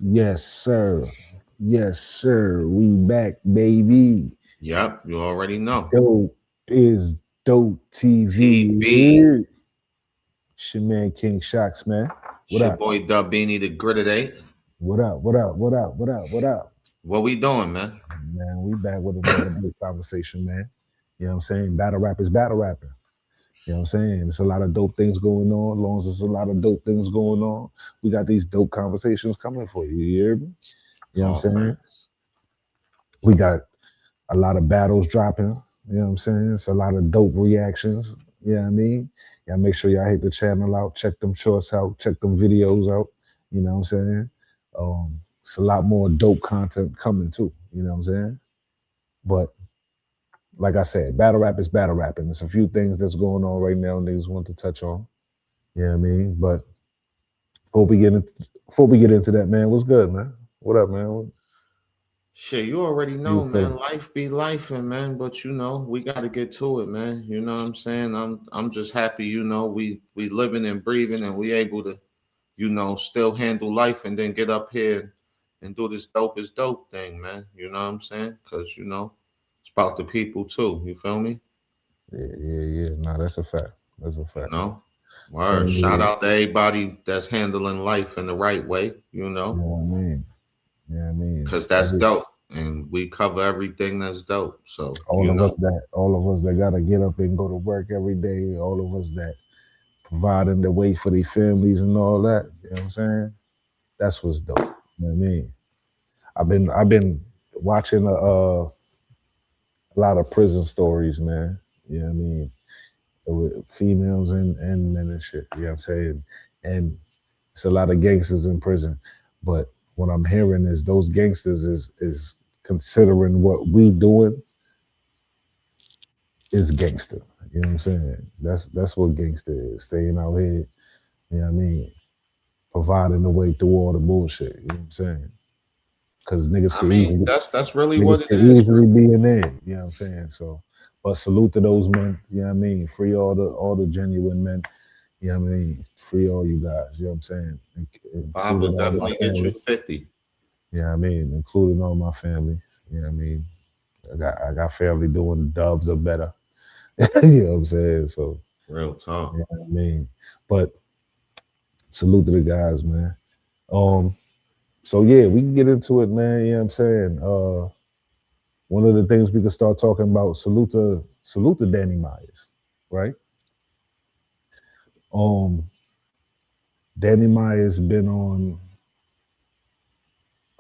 Yes, sir. Yes, sir. We back, baby. Yep, you already know. Dope is dope TV. TV. It's your man King Shocks, man. It's What your up? boy Dubini the Gritted Eight. What up? What up? What up? What up? What up? What we doing, man? Man, we back with another dope conversation, man. You know what I'm saying? Battle rap is battle rapping. You know what I'm saying? There's a lot of dope things going on. As long as there's a lot of dope things going on, we got these dope conversations coming for you. You hear me? You know what I'm All saying? facts. We got a lot of battles dropping. You know what I'm saying? It's a lot of dope reactions. You know what I mean? Y'all make sure y'all hit the channel out, check them shorts out, check them videos out. You know what I'm saying? It's a lot more dope content coming too. You know what I'm saying? But like I said, battle rap is battle rapping. There's a few things that's going on right now niggas want to touch on. You know what I mean? But before we get into that, man, what's good, man? What up, man? What Shit, you already do you know, man. think? Life be life, and man. But we got to get to it, man. You know what I'm saying? I'm just happy, we living and breathing, and we able to, still handle life, and then get up here and do this dope is dope thing, man. You know what I'm saying? Because it's about the people too. You feel me? Yeah. Nah, that's a fact. That's a You fact. know. Word. Same Shout here. out to everybody that's handling life in the right way. You know what I mean? You know what I mean? Because that's dope. And we cover everything that's dope. So, All of us that gotta get up and go to work every day, all of us that providing the way for their families and all that. You know what I'm saying? That's what's dope. You know what I mean? I've been watching a lot of prison stories, man. You know what I mean? With females and men and shit. You know what I'm saying? And it's a lot of gangsters in prison. But what I'm hearing is those gangsters is considering what we doing is gangster. You know what I'm saying? That's what gangster is. Staying out here, you know what I mean? Providing the way through all the bullshit. You know what I'm saying? Because I mean, that's really what niggas it can is, bro. easily be in there. You know what I'm saying? So but salute to those men, you know what I mean? Free all the genuine men. You know what I mean? Free all you guys, you know what I'm saying? Bob will Including all my definitely get you family. 50. You know what I mean? Including all my family. You know what I mean? I got family doing dubs or better. You know what I'm saying? So Real you talk. know what I mean? But salute to the guys, man. Um, so yeah, we can get into it, man. You know what I'm saying? One of the things we can start talking about, salute to Danny Myers, right? Um, Danny Myers been on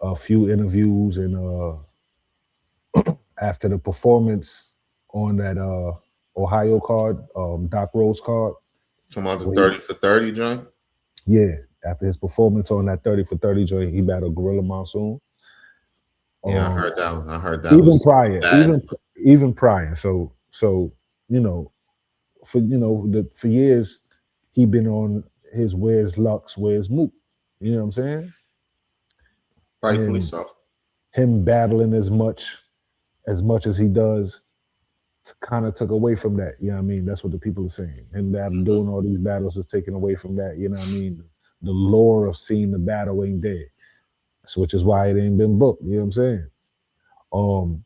a few interviews and after the performance on that Ohio card, Doc Rose card, Come on, the where he, 30 for 30 joint. yeah, after his performance on that 30 for 30 joint, he battled Gorilla Monsoon. Yeah, I Um, heard that. I heard that even was prior, sad. even prior. So you know, for years he been on his Where's Lux, Where's Mook. You know what I'm saying? Rightfully And so. him battling as much as he does kind of took away from that. You know what I mean? That's what the people are saying. Him Mhm. doing all these battles is taken away from that. You know what I mean? The lore of seeing the battle ain't there. So which is why it ain't been booked. You know what I'm saying? Um,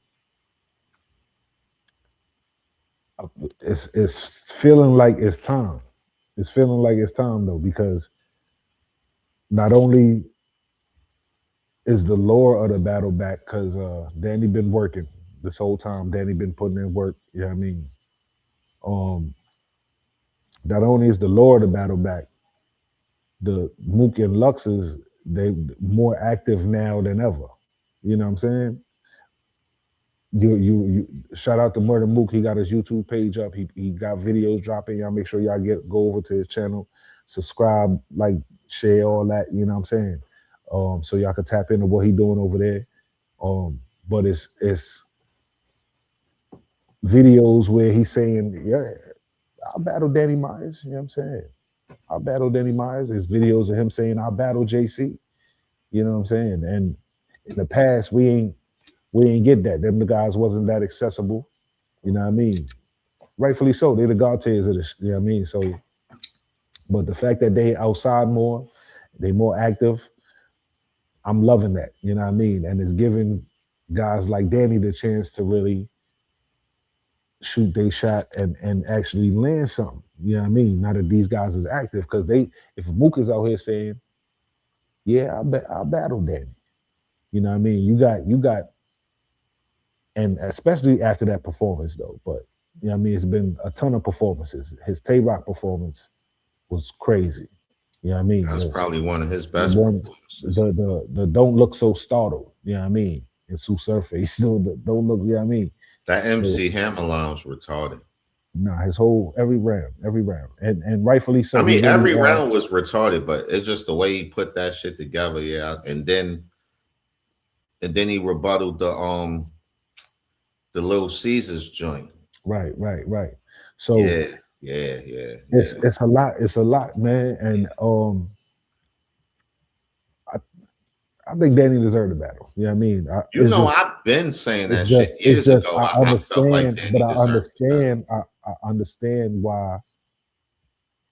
it's feeling like it's time. It's feeling like it's time though, because not only is the lore of the battle back, because Danny been working this whole time. Danny been putting in work. You know what I mean? Um, not only is the lore of the battle back, the Mook and Luxes, they more active now than ever. You know what I'm saying? You shout out to Murder Mook. He got his YouTube page up. He got videos dropping. Y'all make sure y'all go over to his channel, subscribe, like, share, all that. You know what I'm saying? So y'all can tap into what he doing over there. But it's videos where he's saying, yeah, I'll battle Danny Myers. You know what I'm saying? I'll battle Danny Myers. There's videos of him saying, I'll battle JC. You know what I'm saying? And in the past, we ain't get that. Them the guys wasn't that accessible. You know what I mean? Rightfully so. They're the God tiers of this. You know what I mean? So, but the fact that they outside more, they more active. I'm loving that. You know what I mean? And it's giving guys like Danny the chance to really shoot their shot and actually land something. You know what I mean? Now that these guys is active, because if Mook is out here saying, "Yeah, I'll battle Danny," you know what I mean? You got, and especially after that performance though. But you know what I mean? It's been a ton of performances. His Tay Rock performance was crazy. You know what I mean? That's The probably one of his the best one, performances. the don't look so startled. You know what I mean? And Tsu Surf, he still don't look. You know what I mean? That So MC Hammer line was retarded. nah, his whole every round, and rightfully I so. He mean, really every round was retarded, but it's just the way he put that shit together, yeah. And then he rebutted the Little Caesars joint. right. So Yeah, yeah, yeah, it's yeah. it's a lot. It's a lot, man. And I, I think Danny deserved the battle. You know what I mean? You know, I've been saying that Just shit it's years just ago. I I felt like understand, but Danny I deserved the battle. understand. I understand why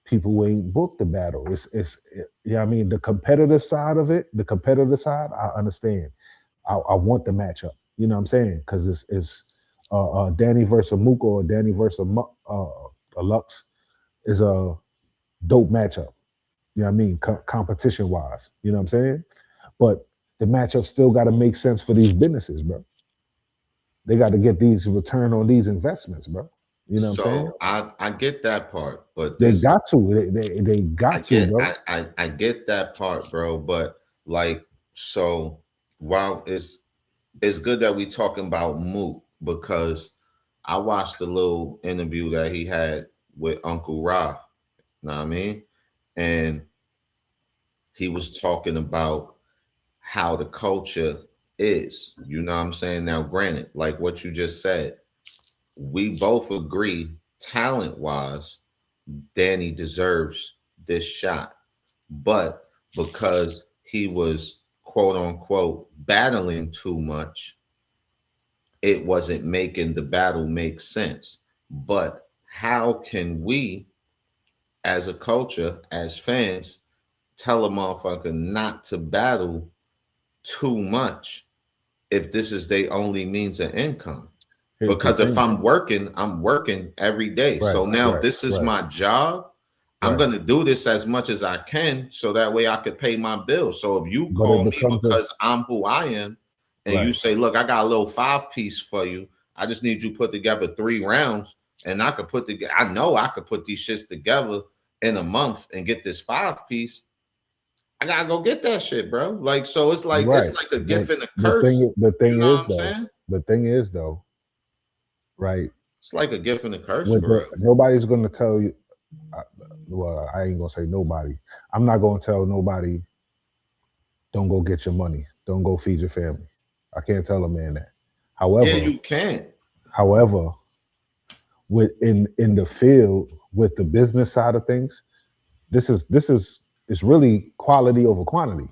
people ain't booked the battle. You know what I mean? The competitive side of it, the competitive side, I understand. I want the matchup. You know what I'm saying? Because it's Danny versus Mook or Danny versus Lux is a dope matchup. You know what I mean? Competition wise. You know what I'm saying? But the matchup still got to make sense for these businesses, bro. They got to get these return on these investments, bro. You know what I'm saying? So I get that part, but They this got to. They I got to, get bro. I get that part, bro. But like, so while it's good that we talking about Mook, because I watched a little interview that he had with Uncle Ra, know what I mean? And he was talking about how the culture is. You know what I'm saying? Now, granted, like what you just said, we both agree, talent wise, Danny deserves this shot. But because he was quote unquote battling too much, it wasn't making the battle make sense. But how can we, as a culture, as fans, tell a motherfucker not to battle too much if this is their only means of income? Here's the Because if thing. I'm working every day. Right, So now if right, this is right, my job, I'm right. gonna do this as much as I can so that way I could pay my bills. So if you But it call me becomes a because I'm who I am and you right. say, look, I got a little 5-piece for you. I just need you to put together 3 rounds and I could put together, I know I could put these shits together in a month and get this 5-piece. I gotta go get that shit, bro. Like, so Right. it's like a But gift and a curse. the You thing know what is I'm though, saying? the thing is though, right? It's like a gift and a curse With for the real. nobody's gonna tell you. I, well, I ain't gonna say nobody. I'm not gonna tell nobody. Don't go get your money. Don't go feed your family. I can't tell a man that. Yeah, However, you can't. however, with in the field with the business side of things, this is it's really quality over quantity,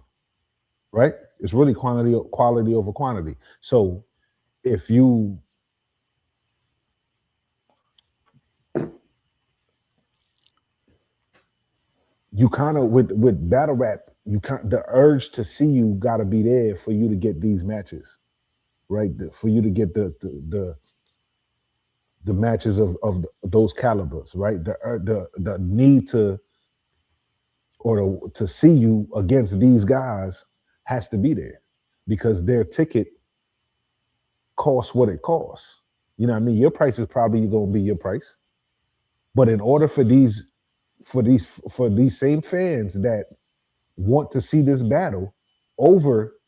right? It's really quality over quantity. So if you kind of with battle rap, the urge to see you got to be there for you to get these matches, right? For you to get the matches of those calibers, right? The need to or to see you against these guys has to be there because their ticket costs what it costs. You know what I mean? Your price is probably going to be your price, but in order for these same fans that want to see this battle over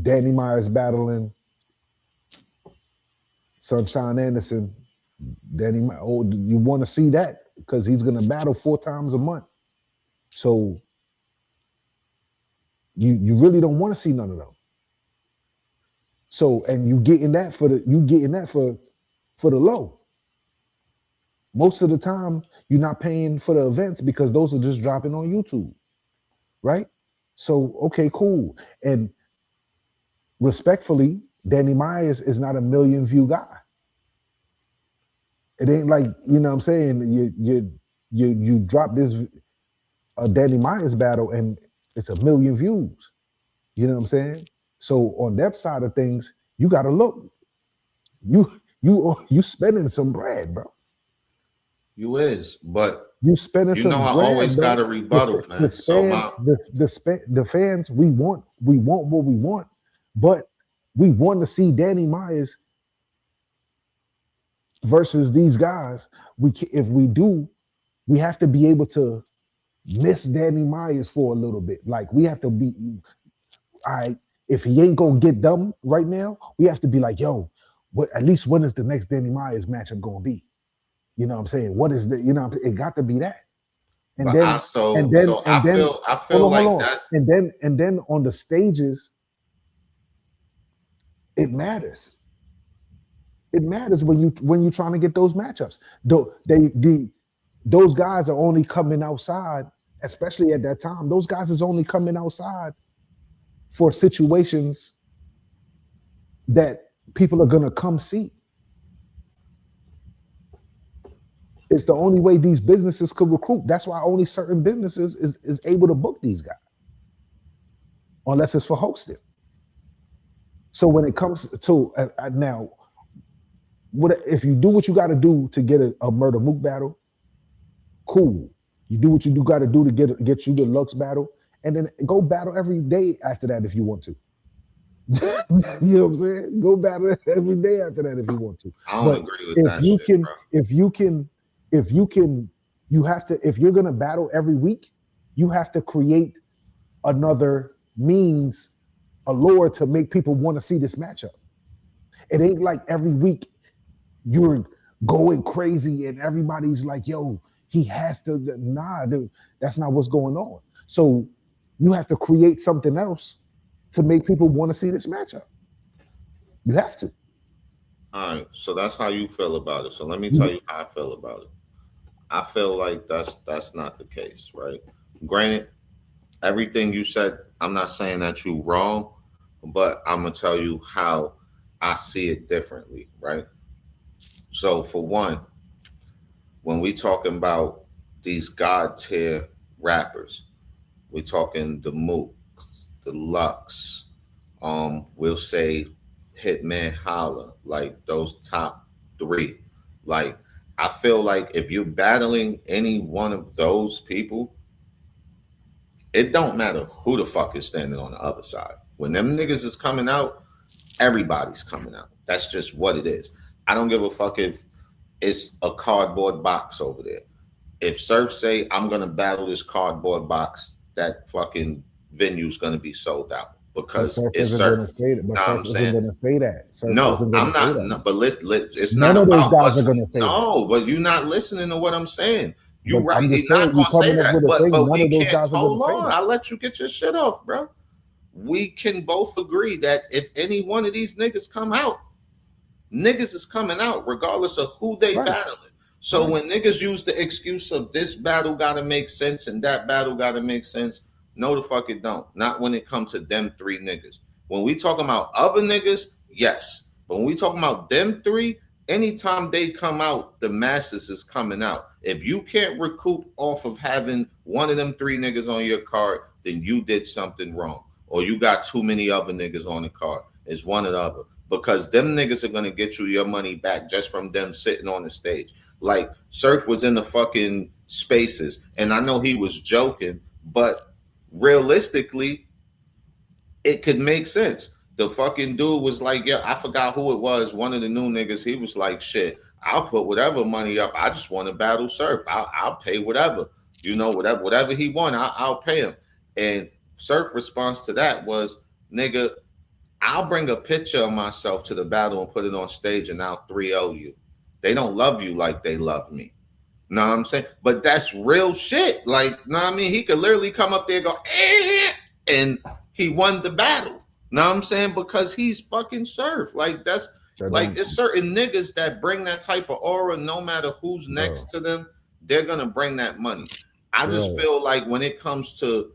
Danny Myers battling Sunshine Anderson, oh, you want to see that because he's going to battle 4 times a month. So you really don't want to see none of them. So and you getting that for the low. Most of the time, you're not paying for the events because those are just dropping on YouTube, right? So okay, cool. And respectfully, Danny Myers is not a million view guy. It ain't like, you know what I'm saying, you drop this Danny Myers battle and It's a million views. You know what I'm saying? So on that side of things, you got to look. You spending some bread, bro. You is, but You spending you know some I bread, always got bro. a rebuttal, The man. So span, my the fans, we want what we want, but we want to see Danny Myers versus these guys. If we do, we have to be able to miss Danny Myers for a little bit. Like we have to be, all right. If he ain't gonna get them right now, we have to be like, yo, what? At least when is the next Danny Myers matchup gonna be? You know what I'm saying? What is the? You know, it got to be that. And but I then so so I feel hold like on, that's and then on the stages, it matters. It matters when you're trying to get those matchups. Though those guys are only coming outside, especially at that time. Those guys is only coming outside for situations that people are gonna come see. It's the only way these businesses could recruit. That's why only certain businesses is able to book these guys, unless it's for hosting. So when it comes to now, what if you do what you got to do to get a Murder Mook battle? Cool. You do what you got to do to get you the Lux battle, and then go battle every day after that if you want to. You know what I'm saying? Go battle every day after that if you want to. I don't But agree with if that you shit, can, bro. you have to. If you're gonna battle every week, you have to create another means, a lure to make people want to see this matchup. It ain't like every week you're going crazy and everybody's like, yo, he has to. Nah, dude, that's not what's going on. So you have to create something else to make people want to see this matchup. You have to. All right, so that's how you feel about it. So let me tell You- you how I feel about it. I feel like that's not the case, right? Granted, everything you said, I'm not saying that you wrong, but I'm gonna tell you how I see it differently, right? So for one, when we talking about these god tier rappers, we talking the Mook, the Lux, we'll say Hitman Holla, like those top three. Like I feel like if you're battling any one of those people, it don't matter who the fuck is standing on the other side. When them niggas is coming out, everybody's coming out. That's just what it is. I don't give a fuck if it's a cardboard box over there. If Surf say I'm gonna battle this cardboard box, that fucking venue's gonna be sold out But because Surf it's isn't gonna Surf. say that. But Know what Surf I'm isn't saying? gonna say that. Surf No, isn't I'm gonna say not. that. No, but it's not None of those about guys are us. gonna say that. No, but you're not listening to what I'm saying. You But right. I'm just You're not saying, you gonna say coming up that. with a thing. But None we of those can't. guys are gonna Hold say on. that. I'll let you get your shit off, bro. We can both agree that if any one of these niggas come out, niggas is coming out regardless of who they Right. battling. So Right. when niggas use the excuse of this battle gotta make sense and that battle gotta make sense, no the fuck it don't. Not when it comes to them three niggas. When we talking about other niggas, yes. But when we talking about them three, anytime they come out, the masses is coming out. If you can't recoup off of having one of them three niggas on your card, then you did something wrong. Or you got too many other niggas on the card. It's one or the other because them niggas are gonna get you your money back just from them sitting on the stage. Like Surf was in the fucking spaces, and I know he was joking, but realistically, it could make sense. The fucking dude was like, yeah, I forgot who it was. One of the new niggas, he was like, shit, I'll put whatever money up. I just want to battle Surf. I'll pay whatever. You know, whatever he want, I'll pay him. And Surf response to that was, nigga, I'll bring a picture of myself to the battle and put it on stage and I'll 3-0 you. They don't love you like they love me. Know what I'm saying? But that's real shit. Like, know what I mean? He could literally come up there and go, and he won the battle. Know what I'm saying? Because he's fucking Surf. Like, that's That like don't, it's certain niggas that bring that type of aura, no matter who's next bro. to them, they're gonna bring that money. I just Bro. feel like when it comes to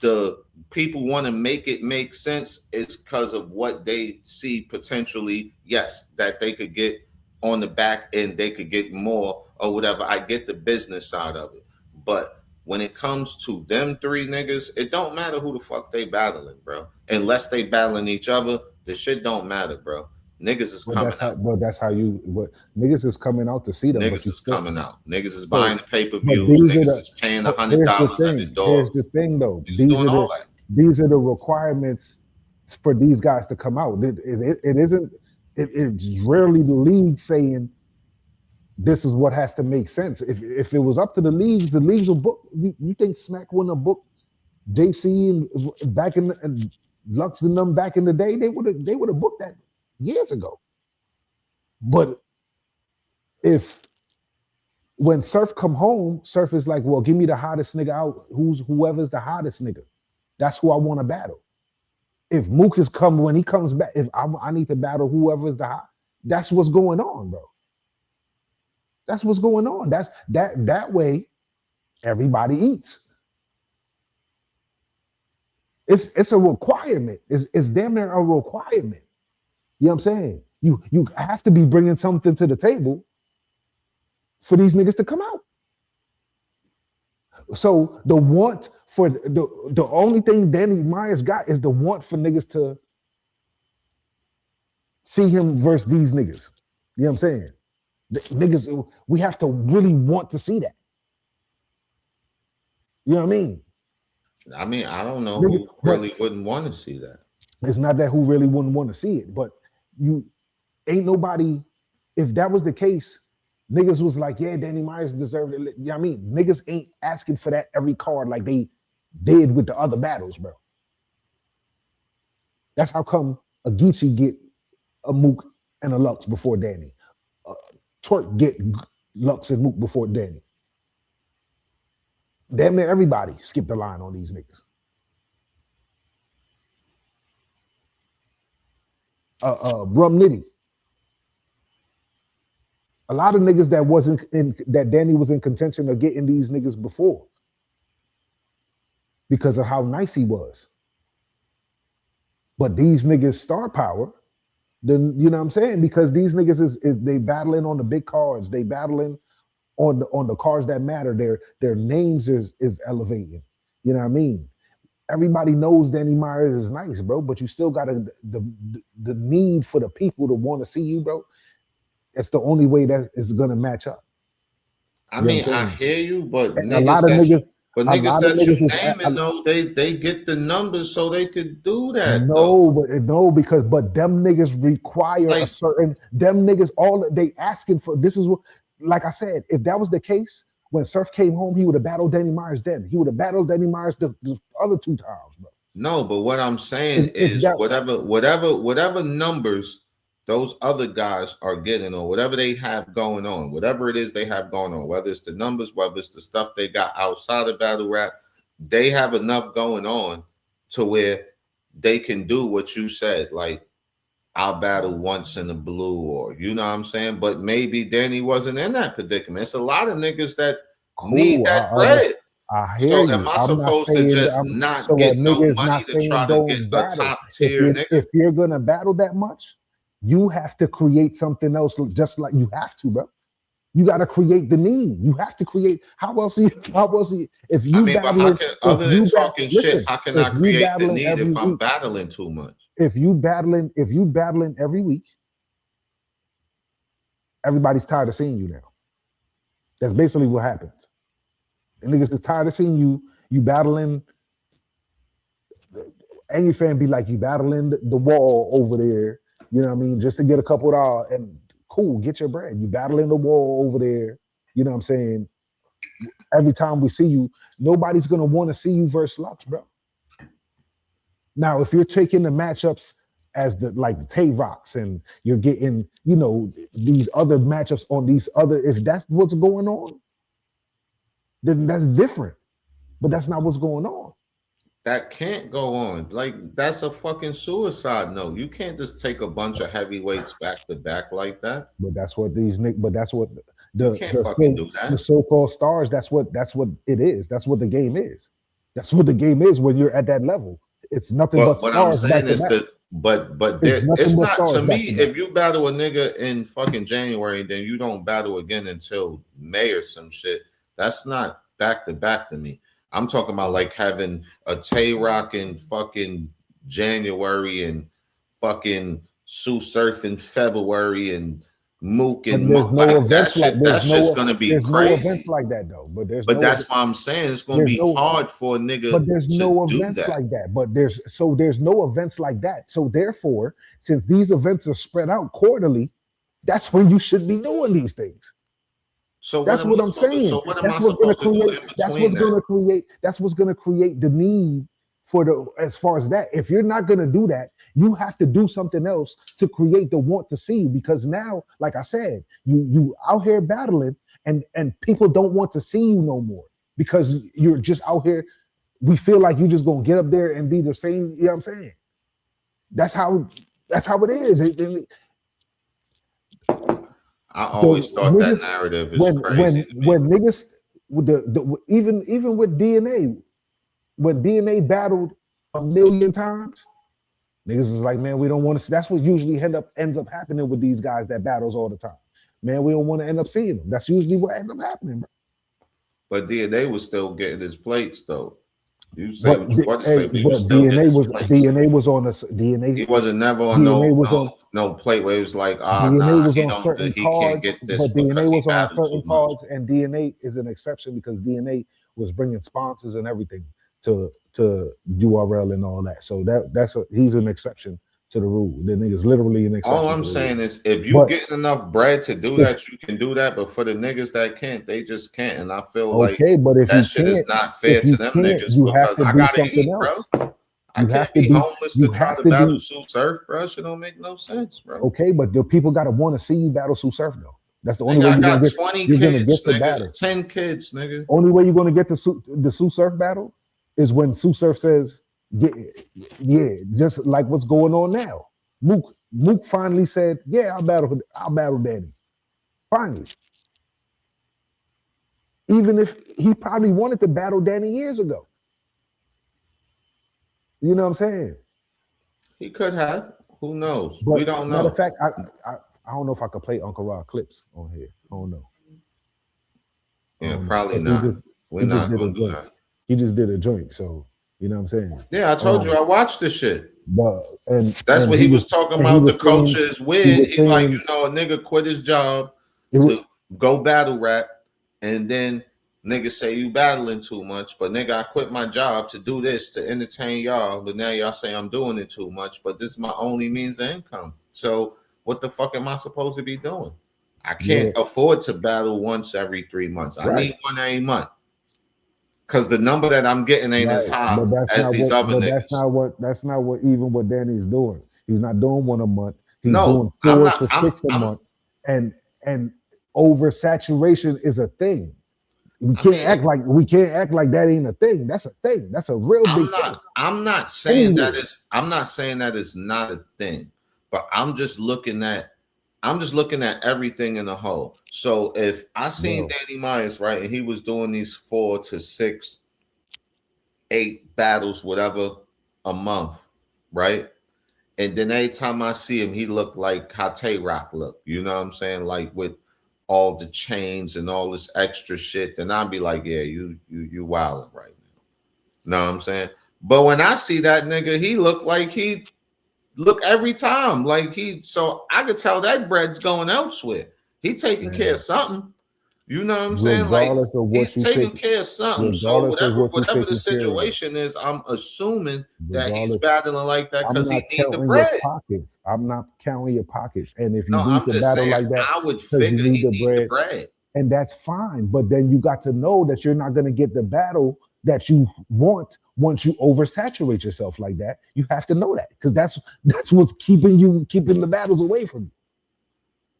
the people want to make it make sense, it's because of what they see potentially, yes, that they could get on the back end, they could get more or whatever. I get the business side of it, but when it comes to them three niggas, it don't matter who the fuck they battling, bro. Unless they battling each other, the shit don't matter, bro. Niggas is coming out. But that's how you. What niggas is coming out to see them, but Niggas you is still. coming out. Niggas is So, buying the but pay-per-views. these are Niggas the. is paying But $100 here's the at the thing. door. Here's the thing, though. Niggas doing all that. These are the requirements for these guys to come out. It isn't. It's rarely the league saying this is what has to make sense. If it was up to the leagues will book. You think Smack wouldn't have booked JC and back in and Lux and them back in the day? They would have booked that years ago. But when Surf come home, Surf is like, well, give me the hottest nigga out. Whoever's the hottest nigga. That's who I want to battle. If Mook is when he comes back, if I need to battle whoever's the hot, that's what's going on, bro. That's what's going on. That's that way everybody eats. It's a requirement. It's damn near a requirement. You know what I'm saying? You have to be bringing something to the table for these niggas to come out. So the want for the only thing Danny Myers got is the want for niggas to see him versus these niggas. You know what I'm saying? The niggas, we have to really want to see that. You know what I mean? I mean, I don't know who really wouldn't want to see that. It's not that who really wouldn't want to see it, but you ain't nobody. If that was the case, niggas was like, yeah, Danny Myers deserved it. You know what I mean? Niggas ain't asking for that every card like they did with the other battles, bro. That's how come a Geechee get a Mook and a Lux before Danny. Twerk get Lux and Mook before Danny. Damn near everybody skipped the line on these niggas. Rum Nitty. A lot of niggas that Danny was in contention of getting these niggas before because of how nice he was. But these niggas star power, then you know what I'm saying? Because these niggas is they battling on the big cards, they battling on the cards that matter. Their names is elevating. You know what I mean? Everybody knows Danny Myers is nice, bro, but you still got the need for the people to want to see you, bro. It's the only way that is gonna match up. I mean, I hear you, but a lot of niggas you're naming though, they get the numbers so they could do that. But them niggas require a certain them niggas all they asking for. This is what, like I said, if that was the case when Surf came home, he would have battled Danny Myers then. He would have battled Danny Myers the other 2 times, bro. No, but what I'm saying is whatever numbers those other guys are getting or whatever they have going on, whatever it is they have going on, whether it's the numbers, whether it's the stuff they got outside of battle rap, they have enough going on to where they can do what you said, like I'll battle once in the blue, or you know what I'm saying? But maybe Danny wasn't in that predicament. It's a lot of niggas that need that bread. I hear you. Am I supposed to just not get no money to try to get a top tier nigga? If you're gonna battle that much, you have to create something else, just like you have to, bro. You got to create the need. You have to create. How else? If you battle, other than talking shit, how can I create the need if I'm battling too much? If you battling every week, everybody's tired of seeing you now. That's basically what happens. And niggas is tired of seeing you battling. Any fan be like, you battling the wall over there. You know what I mean? Just to get a couple of dollars and cool, get your bread. You battling the wall over there. You know what I'm saying? Every time we see you, nobody's going to want to see you versus Lux, bro. Now, if you're taking the matchups as the Tay Rocks and you're getting, you know, these other matchups on these other, if that's what's going on, then that's different. But that's not what's going on. That can't go on. Like, that's a fucking suicide note. You can't just take a bunch of heavyweights back to back like that. But that's what the so-called stars, that's what it is. That's what the game is. That's what the game is when you're at that level. It's nothing but what stars. I'm saying is it's not to me. If you battle a nigga in fucking January, then you don't battle again until May or some shit. That's not back to back to me. I'm talking about like having a Tay Rock in fucking January and fucking Tsu Surf in February and Mook and there's no like that events shit. like That's just gonna be there's no events crazy. like that though. But that's why I'm saying it's gonna be hard for a nigga. But there's no do events that. like that. But there's no events like that. So therefore, since these events are spread out quarterly, that's when you should be doing these things. So that's what I'm saying. So what am I supposed to do in between? That's what's gonna create the need for the as far as that. If you're not gonna do that, you have to do something else to create the want to see you. Because now, like I said, you out here battling, and people don't want to see you no more because you're just out here. We feel like you're just gonna get up there and be the same. You know what I'm saying? That's how it is. I always thought that narrative is crazy. When niggas with even with DNA, when DNA battled 1,000,000 times, niggas is like, man, we don't want to see. That's what usually ends up happening with these guys that battles all the time. Man, we don't want to end up seeing them. That's usually what ends up happening, bro. But DNA was still getting his plates though. You say what you want to say, but DNA was on us. DNA. He wasn't never on no plate where it was like, DNA was on certain he cards, can't get this. But DNA was on certain cards, and DNA is an exception because DNA was bringing sponsors and everything to URL and all that. So he's an exception to the rule. The nigga's literally an exception. All I'm saying is, if you're getting enough bread to do that, you can do that. But for the niggas that can't, they just can't. And I feel but if that shit is not fair to them niggas because I gotta eat, bro. I can't be homeless to try to battle Tsu Surf, bro. Shit don't make no sense, bro. Okay, but the people gotta want to see you battle Tsu Surf though. That's the only way you're gonna get 20 kids, nigga. Battle. 10 kids, nigga. Only way you're gonna get the Tsu Surf battle is when Tsu Surf says, yeah, just like what's going on now. Mook finally said, yeah, I'll battle Danny. Finally. Even if he probably wanted to battle Danny years ago. You know what I'm saying? He could have. Who knows? But we don't know. Matter of fact, I don't know if I could play Uncle Rod clips on here. I don't know. Yeah, probably not. We're not going to do that. He just did a joint, so you know what I'm saying? Yeah, I told you I watched the shit. But that's what he was talking about. The culture is weird. He's like, a nigga quit his job to go battle rap, and then niggas say you battling too much, but nigga, I quit my job to do this to entertain y'all, but now y'all say I'm doing it too much, but this is my only means of income. So what the fuck am I supposed to be doing? I can't afford to battle once every 3 months. I need one every month. Because the number that I'm getting ain't as high as these other niggas. That's not what even what Danny's doing. He's not doing one a month. He's doing 4 to 6 a month. And oversaturation is a thing. We can't act like that ain't a thing. That's a thing. That's a real big thing. I'm not saying that it's not a thing, but I'm just looking at everything in a whole. So if I seen Danny Myers, right, and he was doing these 4 to 6, 8 battles, whatever, a month, right? And then every time I see him, he looked like how Tay Rock looked. You know what I'm saying? Like with all the chains and all this extra shit, then I'd be like, yeah, you wilding right now. Know what I'm saying? But when I see that nigga, he looked like he look every time like so I could tell that bread's going elsewhere. He taking care of something. You know what I'm saying? Like he's taking care of something. So whatever the situation is, I'm assuming that he's battling like that because he needs the bread. I'm not counting your pockets. And if you need to battle like that, I would figure he need the bread. And that's fine. But then you got to know that you're not going to get the battle that you want once you oversaturate yourself like that. You have to know that because that's what's keeping the battles away from you.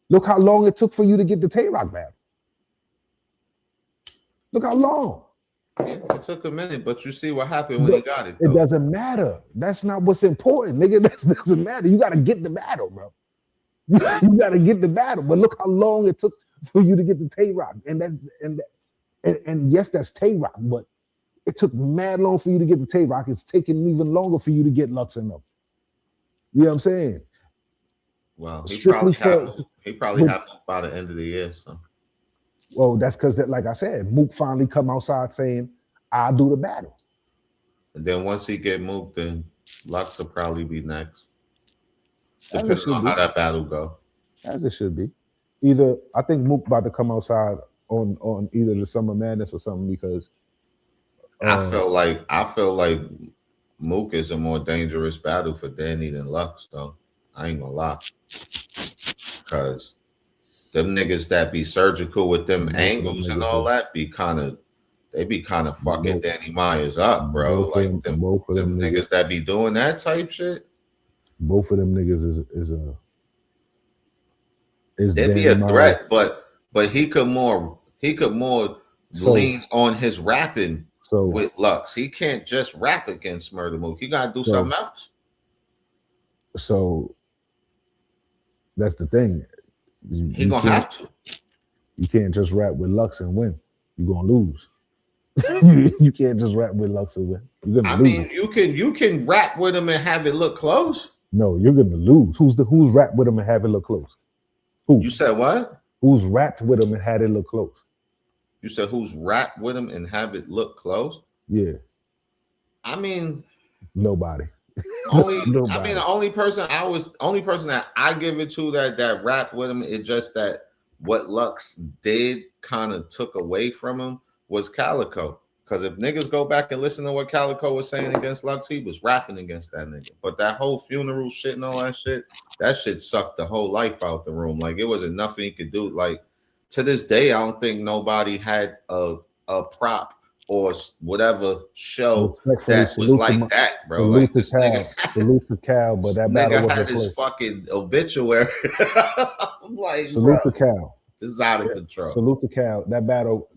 Look how long it took for you to get the Tay Rock battle. Look how long. Yeah, it took a minute, but you see what happened when he got it. Though. It doesn't matter. That's not what's important, nigga. That doesn't matter. You got to get the battle, bro. You got to get the battle. But look how long it took for you to get the Tay Rock, and yes, that's Tay Rock, but it took mad long for you to get the Tay Rock. It's taking even longer for you to get Lux and them. You know what I'm saying? Well, he probably had by the end of the year. So Well, that's because that, like I said, Mook finally come outside saying, "I'll do the battle." And then once he get moved, then Lux will probably be next, As it depending should on how be. that battle go. As it should be. Either I think Mook about to come outside on either the Summer Madness or something because I feel like Mook is a more dangerous battle for Danny than Lux, though. I ain't gonna lie, because them niggas that be surgical with them both of them angles and niggas all is that they be kind of fucking both, Danny Myers up, bro. Like both of them them niggas niggas that be doing that type shit. both of them niggas is They'd be Danny a Myers. threat, but he could more So lean on his rapping so with Lux. He can't just rap against Murder Mook. He gotta do so something else. so that's the thing. He gonna have to. You can't just rap with Lux and win. You're gonna lose. You can't just rap with Lux and win. You're gonna I lose. mean, you can rap with him and have it look close. No, you're gonna lose. Who's rapped with him and have it look close? Who? You said what? Who's rapped with him and had it look close? You said who's rapped with him and have it look close? Yeah. I mean, Nobody. the only person that I give it to that rapped with him, it's just that what Lux did kind of took away from him was Calico. Because if niggas go back and listen to what Calico was saying against Lux, he was rapping against that nigga. But that whole funeral shit and all that shit sucked the whole life out the room. Like it wasn't nothing he could do. Like to this day, I don't think nobody had a prop or whatever show that was like that, bro. Like this salute to Cal, but that battle nigga wasn't had his close. Fucking obituary. I'm like, salute bro, to Cal. this is out of control. Salute to Cal. That battle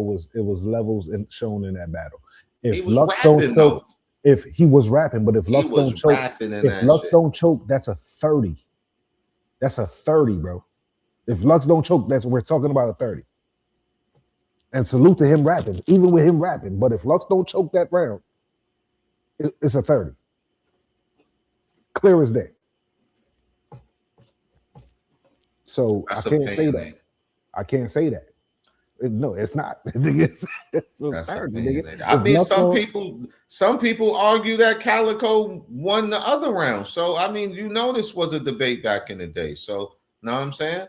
was levels shown in that battle. If he was Lux rapping, don't choke, if he was rapping, but if Lux don't choke, don't choke, that's a 30. That's a 30, bro. If Lux don't choke, we're talking about a 30. And salute to him rapping, even with him rapping. But if Lux don't choke that round, it's a 30. Clear as day. So that's I can't say that. I can't say that. No, it's not. It's a 30, nigga. I mean, some people argue that Calico won the other round. So I mean, this was a debate back in the day. So know what I'm saying?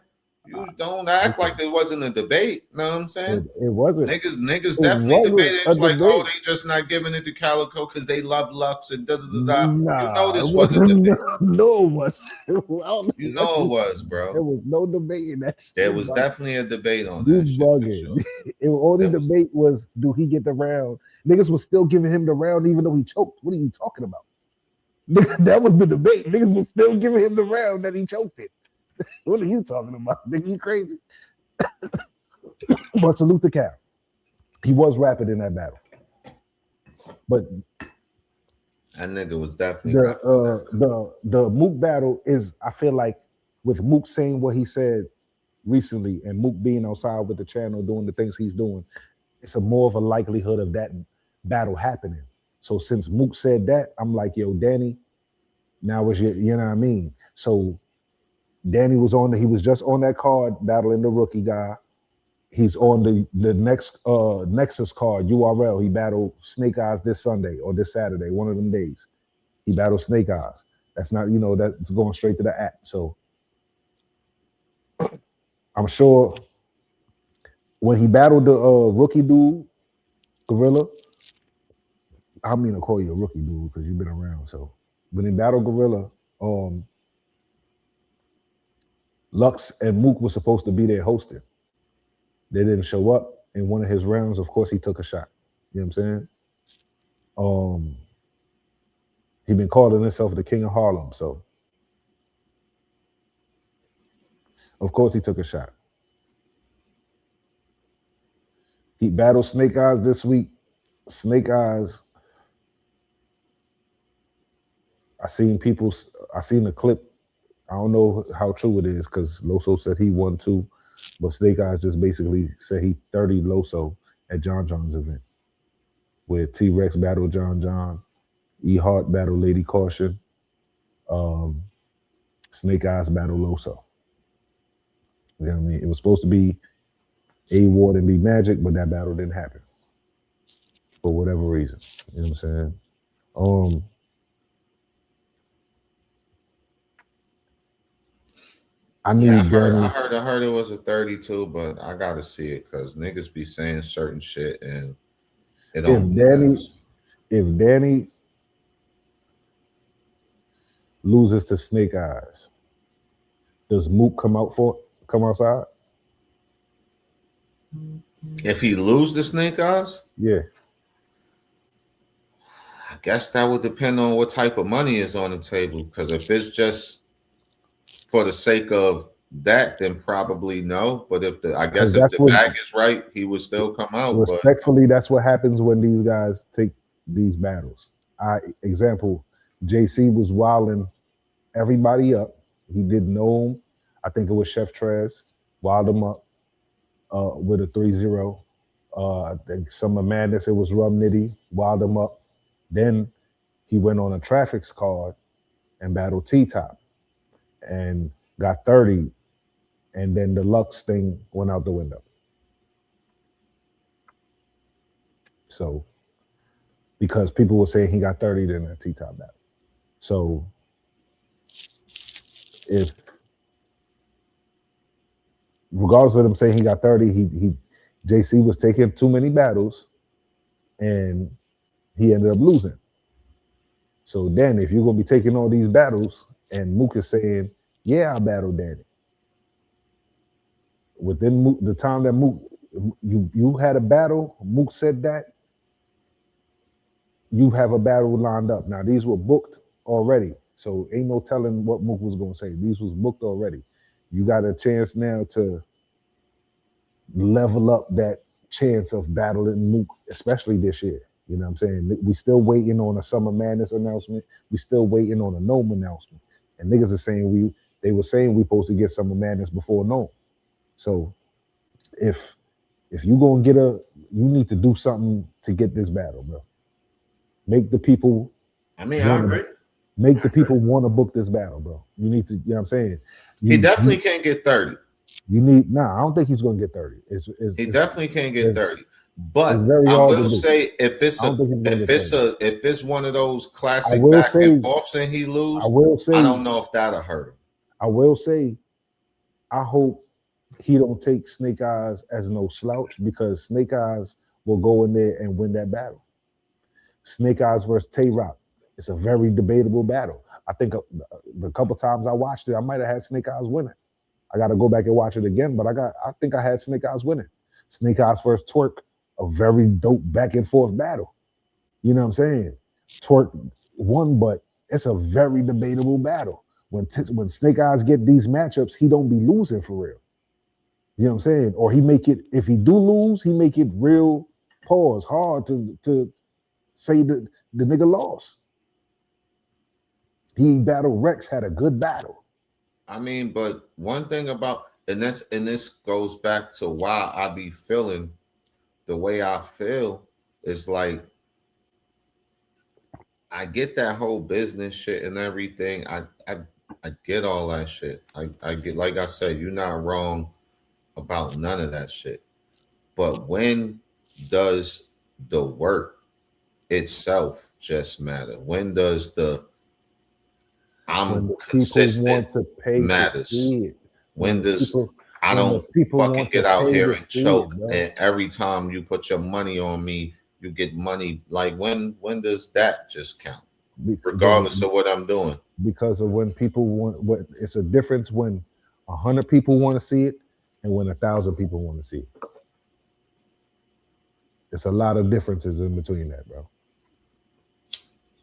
You don't act like there wasn't a debate. Know what I'm saying? It wasn't. Niggas definitely debated. It's like, oh, they just not giving it to Calico because they love Lux and da da da da. Nah, this was a debate. No, it was. It was, bro. There was no debate in that shit. There was definitely a debate on that shit. Sure. The only debate was, do he get the round? Niggas was still giving him the round even though he choked. What are you talking about? That was the debate. Niggas was still giving him the round that he choked it. What are you talking about? Nigga, you crazy? But salute to Cal. He was rapping in that battle. But that nigga was definitely the Mook battle is, I feel like, with Mook saying what he said recently and Mook being outside with the channel doing the things he's doing, it's a more of a likelihood of that battle happening. So since Mook said that, I'm like, yo, Danny, now is your, you know what I mean? So Danny was he was just on that card battling the rookie guy. He's on the next Nexus card, URL. He battled Snake Eyes this Sunday or this Saturday, one of them days. He battled Snake Eyes. That's not, that's going straight to the app. So I'm sure when he battled the rookie dude, Gorilla, I don't mean to call you a rookie dude because you've been around. So when he battled Gorilla, Lux and Mook was supposed to be there hosting. They didn't show up in one of his rounds. Of course, he took a shot. You know what I'm saying? He been calling himself the King of Harlem. So, of course, he took a shot. He battled Snake Eyes this week. Snake Eyes, I seen the clip. I don't know how true it is because Loso said he won too, but Snake Eyes just basically said he 30 Loso at John John's event, where T-Rex battled John, E Hart battled Lady Caution, Snake Eyes battled Loso. You know what I mean? It was supposed to be A Ward and B Magic, but that battle didn't happen for whatever reason. You know what I'm saying? Um, I Yeah, need I Danny. heard it was a 32, but I gotta see it because niggas be saying certain shit and it If don't mean that. Danny, if Danny loses to Snake Eyes, does Mook come outside? If he lose the snake eyes, Yeah, I guess that would depend on what type of money is on the table. Because if it's just for the sake of that, then probably no. But if the I because guess if that's the what bag is right, he would still come out. But respectfully, that's what happens when these guys take these battles. Example, JC was wilding everybody up. He didn't know him. I think it was Chef Trez, wild him up with a 3-0. I think Summer Madness, it was Rum Nitty, wild him up. Then he went on a traffics card and battled T-Top and got 30. And then the Lux thing went out the window. So, because people were saying he got 30 in a T-Top battle. So, if regardless of them saying he got 30, he JC was taking too many battles and he ended up losing. So then if you're gonna be taking all these battles and Mook is saying, yeah, I battled Danny. Within Mook, the time that Mook you had a battle, Mook said that, you have a battle lined up. Now these were booked already. So ain't no telling what Mook was gonna say. These was booked already. You got a chance now to level up that chance of battling Mook, especially this year. You know what I'm saying? We still waiting on a Summer Madness announcement. We still waiting on a Gnome announcement. And niggas are saying they were saying we supposed to get Summer Madness before Gnome. So if you gonna you need to do something to get this battle, bro. Make the people I mean, I want agree. to make the people want to book this battle, bro. You need to, you know what I'm saying? He definitely can't get 30. You need I don't think he's gonna get 30. He definitely can't get 30. It's But very I hard to will do. say if I don't think he's gonna get 30. if it's one of those I classic will back and say, forths and he lose, I will I say, don't know if that'll hurt him. I will say, I hope he don't take Snake Eyes as no slouch because Snake Eyes will go in there and win that battle. Snake Eyes versus Tay Rock. It's a very debatable battle. I think the couple times I watched it, I might have had Snake Eyes winning. I got to go back and watch it again, but I think I had Snake Eyes winning. Snake Eyes versus Twerk, a very dope back and forth battle. You know what I'm saying? Twerk won, but it's a very debatable battle. When Snake Eyes get these matchups, he don't be losing for real. You know what I'm saying? Or he make it, if he do lose, he make it real hard to say that the nigga lost. He battled Rex, had a good battle. I mean, but one thing about and this goes back to why I be feeling the way I feel is like I get that whole business shit and everything. I get all that shit. I get, like I said, you're not wrong about none of that shit. But when does the work itself just matter? When does the When I'm the people consistent want to pay to matters? see it. When does I When the don't people fucking want to get out pay here to and see choke it, bro. and every time you put your money on me, you get money. Like when does that just count? Regardless of what I'm doing. Because of when people want what it's a difference when 100 people want to see it and when 1,000 people want to see it. It's a lot of differences in between that, bro.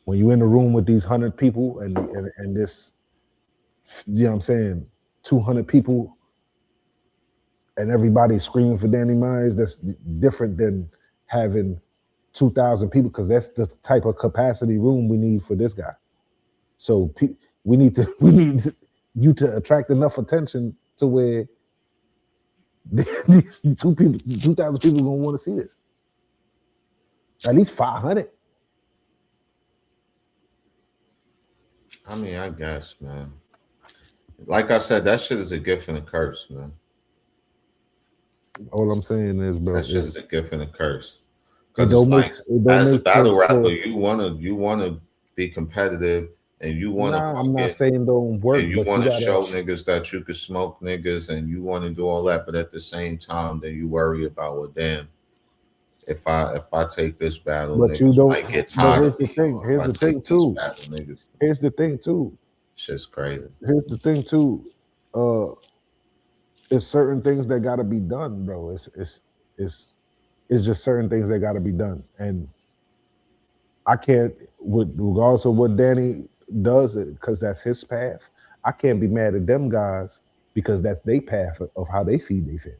When you're in the room with these 100 people and this, you know what I'm saying, 200 people and everybody's screaming for Danny Myers, that's different than having 2,000 people because that's the type of capacity room we need for this guy. So we need you to attract enough attention to where these 2,000 people gonna want to see this. At least 500. I mean, I guess, man. Like I said, that shit is a gift and a curse, man. All I'm saying is, bro, That shit is a gift and a curse. it Because it's don't make like, it don't as a make battle sense rapper, for. you wanna be competitive, and you wanna Nah, I'm not fucking saying don't work, and you but you want to gotta. show niggas that you could smoke niggas, and you want to do all that, but at the same time, then you worry about, well, damn, if I take this battle, But you niggas don't. might get But tired of me, or if Here's I the thing take this too. battle, niggas, Here's the thing too. shit's crazy. Here's the thing too. Uh, it's certain things that gotta be done, bro. It's it's just certain things that gotta be done, and I can't, with regardless of what Danny does, it because that's his path. I can't be mad at them guys because that's their path of how they feed their family.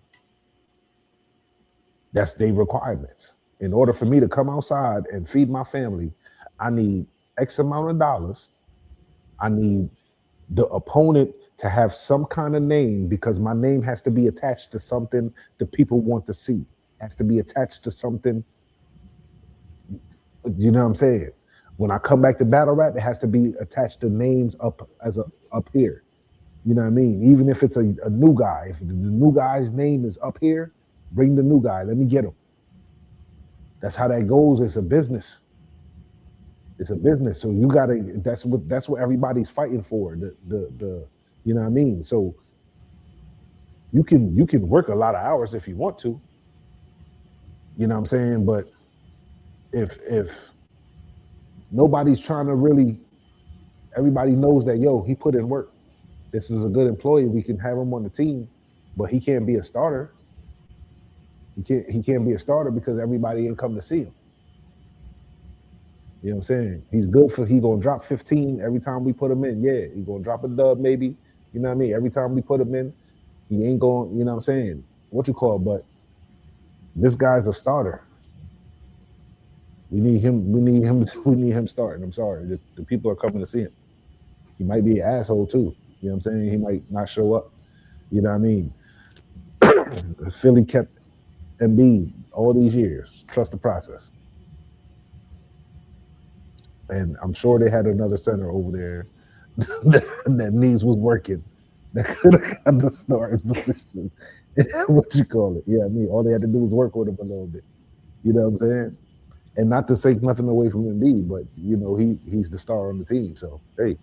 That's their requirements. In order for me to come outside and feed my family, I need X amount of dollars. I need the opponent to have some kind of name because my name has to be attached to something the people want to see. Has to be attached to something. You know what I'm saying? When I come back to battle rap, it has to be attached to names up here. You know what I mean? Even if it's a new guy, if the new guy's name is up here, bring the new guy. Let me get him. That's how that goes. It's a business. It's a business. So you gotta. That's what everybody's fighting for. The you know what I mean? So you can work a lot of hours if you want to. You know what I'm saying? But if nobody's trying to really, everybody knows that he put in work. This is a good employee. We can have him on the team, but he can't be a starter. He can't be a starter because everybody ain't come to see him. You know what I'm saying? He gonna drop 15 every time we put him in. Yeah, he gonna drop a dub maybe. You know what I mean? Every time we put him in, he ain't going, you know what I'm saying? What you call it? But this guy's a starter. We need him, we need him starting. I'm sorry. The people are coming to see him. He might be an asshole too. You know what I'm saying? He might not show up. You know what I mean? Philly kept Embiid all these years. Trust the process. And I'm sure they had another center over there that needs was working that could have got the starting position. What you call it? Yeah, I mean, all they had to do was work with him a little bit. You know what I'm saying? And not to take nothing away from Embiid, but he's the star on the team. So hey,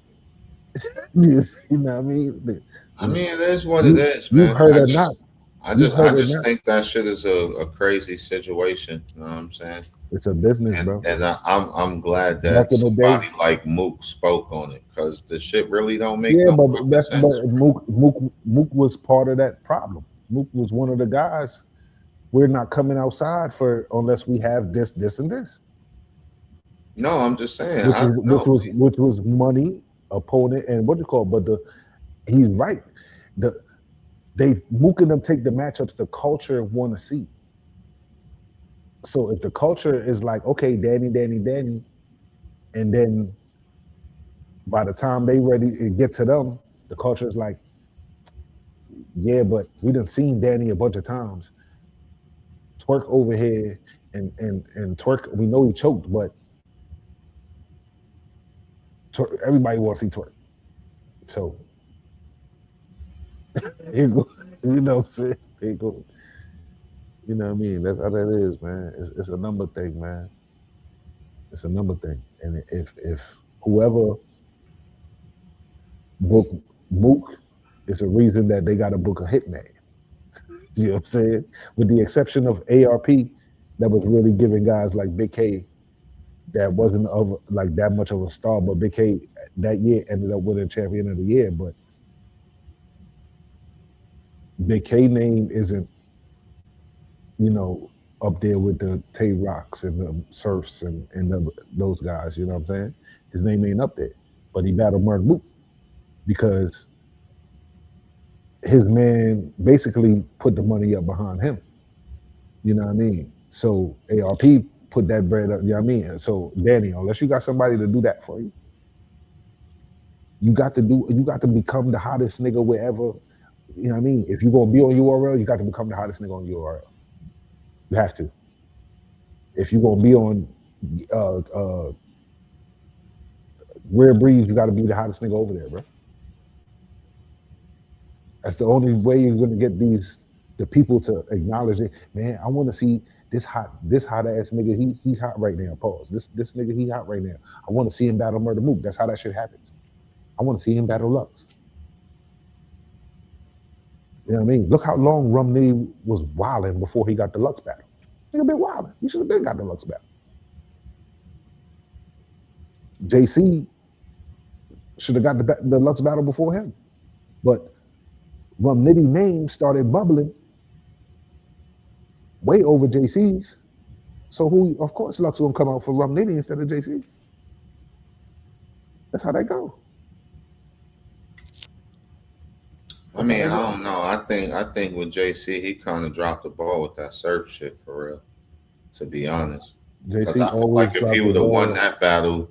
you know what I mean? I mean, it is what it You is, you've man. heard I or just, not? I You've just, I heard or just not? think that shit is a crazy situation. You know what I'm saying? It's a business, And bro. and I'm glad Back that in the day, somebody like Mook spoke on it, because the shit really don't make yeah, no but fucking sense. Mook was part of that problem. Mook was one of the guys. We're not coming outside for unless we have this, and this, No, I'm just saying. I know. which was money, opponent, and what you call. But he's right. The they Mook and them take the matchups the culture want to see. So if the culture is like, okay, Danny, and then by the time they ready to get to them, the culture is like, yeah, but we done seen Danny a bunch of times. Twerk over here and Twerk, we know he choked, but everybody wants to see Twerk. So here go, you know what I'm saying? Here go. You know what I mean? That's how that is, man. It's a number thing, man. It's a number thing. And if whoever book Mook, it's a reason that they got to book a hitman. You know what I'm saying? With the exception of ARP, that was really giving guys like Big K that wasn't of like that much of a star, but Big K that year ended up winning champion of the year. But Big K name isn't, up there with the Tay Rocks and the Surfs and those guys. You know what I'm saying? His name ain't up there, but he battled Murder Mook because his man basically put the money up behind him. You know what I mean? So ARP put that bread up. You know what I mean? So Danny, unless you got somebody to do that for you, you got to become the hottest nigga wherever. You know what I mean? If you're gonna be on URL, you got to become the hottest nigga on URL. You have to. If you're gonna be on Rare Breeds, you got to be the hottest nigga over there, bro. That's the only way you're gonna get these the people to acknowledge it. Man, I want to see this hot ass nigga. He hot right now. Pause. This nigga he hot right now. I want to see him battle Murder Mook. That's how that shit happens. I want to see him battle Lux. You know what I mean? Look how long Rum Nitty was wilding before he got the Lux battle. Nigga been wilding. He should have been got the Lux battle. JC should have got the Lux battle before him. But Rum Nitty name started bubbling way over JC's. So of course Lux gonna come out for Rum Nitty instead of JC. That's how that go. I mean, I don't know. I think with JC, he kind of dropped the ball with that surf shit for real. To be honest, because I feel like if he would have won that battle,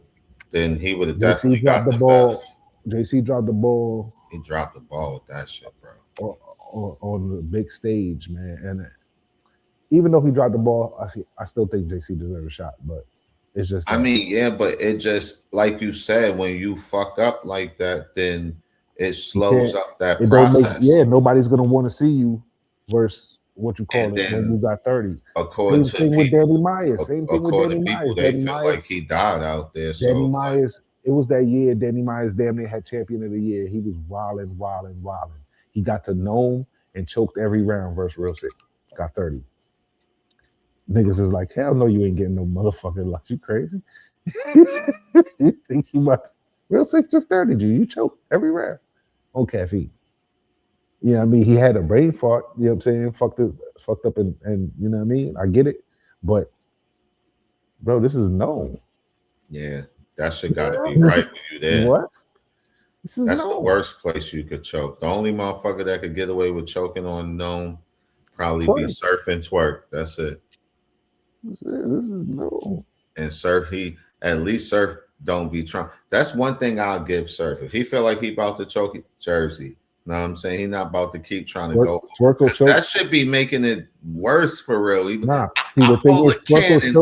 then he would have definitely got the ball. JC dropped the ball. He dropped the ball with that shit, bro. On the big stage, man. And even though he dropped the ball, I still think JC deserves a shot. But it's just. I mean, yeah, but it just like you said, when you fuck up like that, then it slows up that process. Nobody's gonna want to see you versus what you call it when you got 30. According Same thing with Danny Myers. Same thing with Danny Myers. They feel like he died out there. Danny Myers. It was that year Danny Myers damn near had champion of the year. He was wilding. He got to Gnome and choked every round versus Real Sick. Got 30. Niggas is like, hell no, you ain't getting no motherfucking Lux. You crazy? You think you about Real Sick just 30'd you. You choked every round on caffeine. You know what I mean? He had a brain fart, you know what I'm saying? Fucked up and you know what I mean? I get it. But bro, this is known. Yeah, that shit gotta be right when you there. What? That's the worst place you could choke. The only motherfucker that could get away with choking on known probably be Surf and Twerk. That's it. This is known. And Surf, at least Surf don't be trying. That's one thing I'll give Surf. If he feel like he about to choke Jersey, know what I'm saying? He not about to keep trying to go. That should be making it worse for real. Nah, see, the thing is,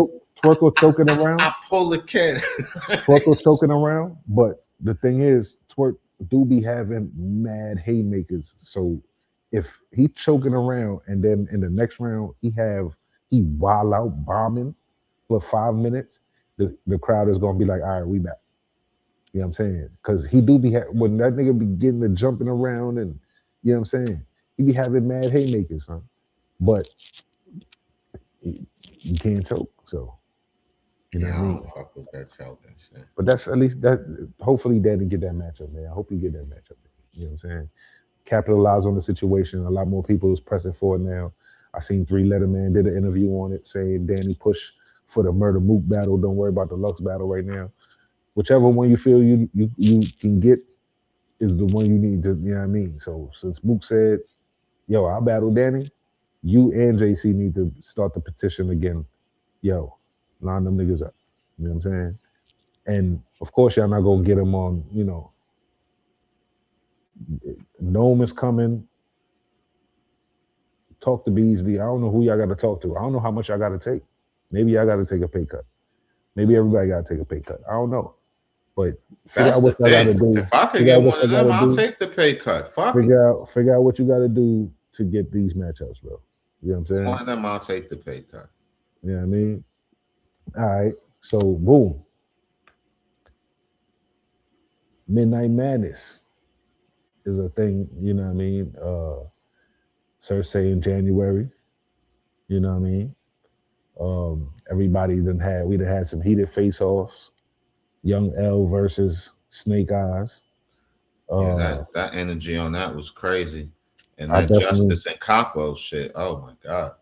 Twerk choking around. I pull the can. Twerk choking around, but the thing is, Twerk do be having mad haymakers. So if he choking around and then in the next round he wild out bombing for 5 minutes, the crowd is gonna be like, all right, we back. You know what I'm saying? Because he do be when that nigga be getting the jumping around and you know what I'm saying, he be having mad haymakers, huh? But you can't choke, so you know what I mean. Fuck with that choking shit. But that's at least that. Hopefully, Danny get that matchup, man. I hope you get that matchup. You know what I'm saying? Capitalize on the situation. A lot more people is pressing for it now. I seen 3 Letterman did an interview on it saying Danny push for the Murder Mook battle. Don't worry about the Lux battle right now. Whichever one you feel you can get is the one you need to, you know what I mean? So since Mook said, yo, I'll battle Danny, you and JC need to start the petition again. Yo, line them niggas up. You know what I'm saying? And of course y'all not gonna get him on, you know. Gnome is coming. Talk to Beasley. I don't know who y'all gotta talk to. I don't know how much y'all gotta take. Maybe y'all gotta take a pay cut. Maybe everybody gotta take a pay cut. I don't know. But figure out what y'all gotta do. If I could get one of them, I'll take the pay cut. Figure out what you gotta do to get these matchups, bro. You know what I'm saying? One of them, I'll take the pay cut. You know what I mean? All right. So boom. Midnight Madness is a thing, you know what I mean? Cersei in January. You know what I mean? Everybody we had some heated face-offs. Young L versus Snake Eyes. That energy on that was crazy. And that Justice and Capo shit. Oh my God.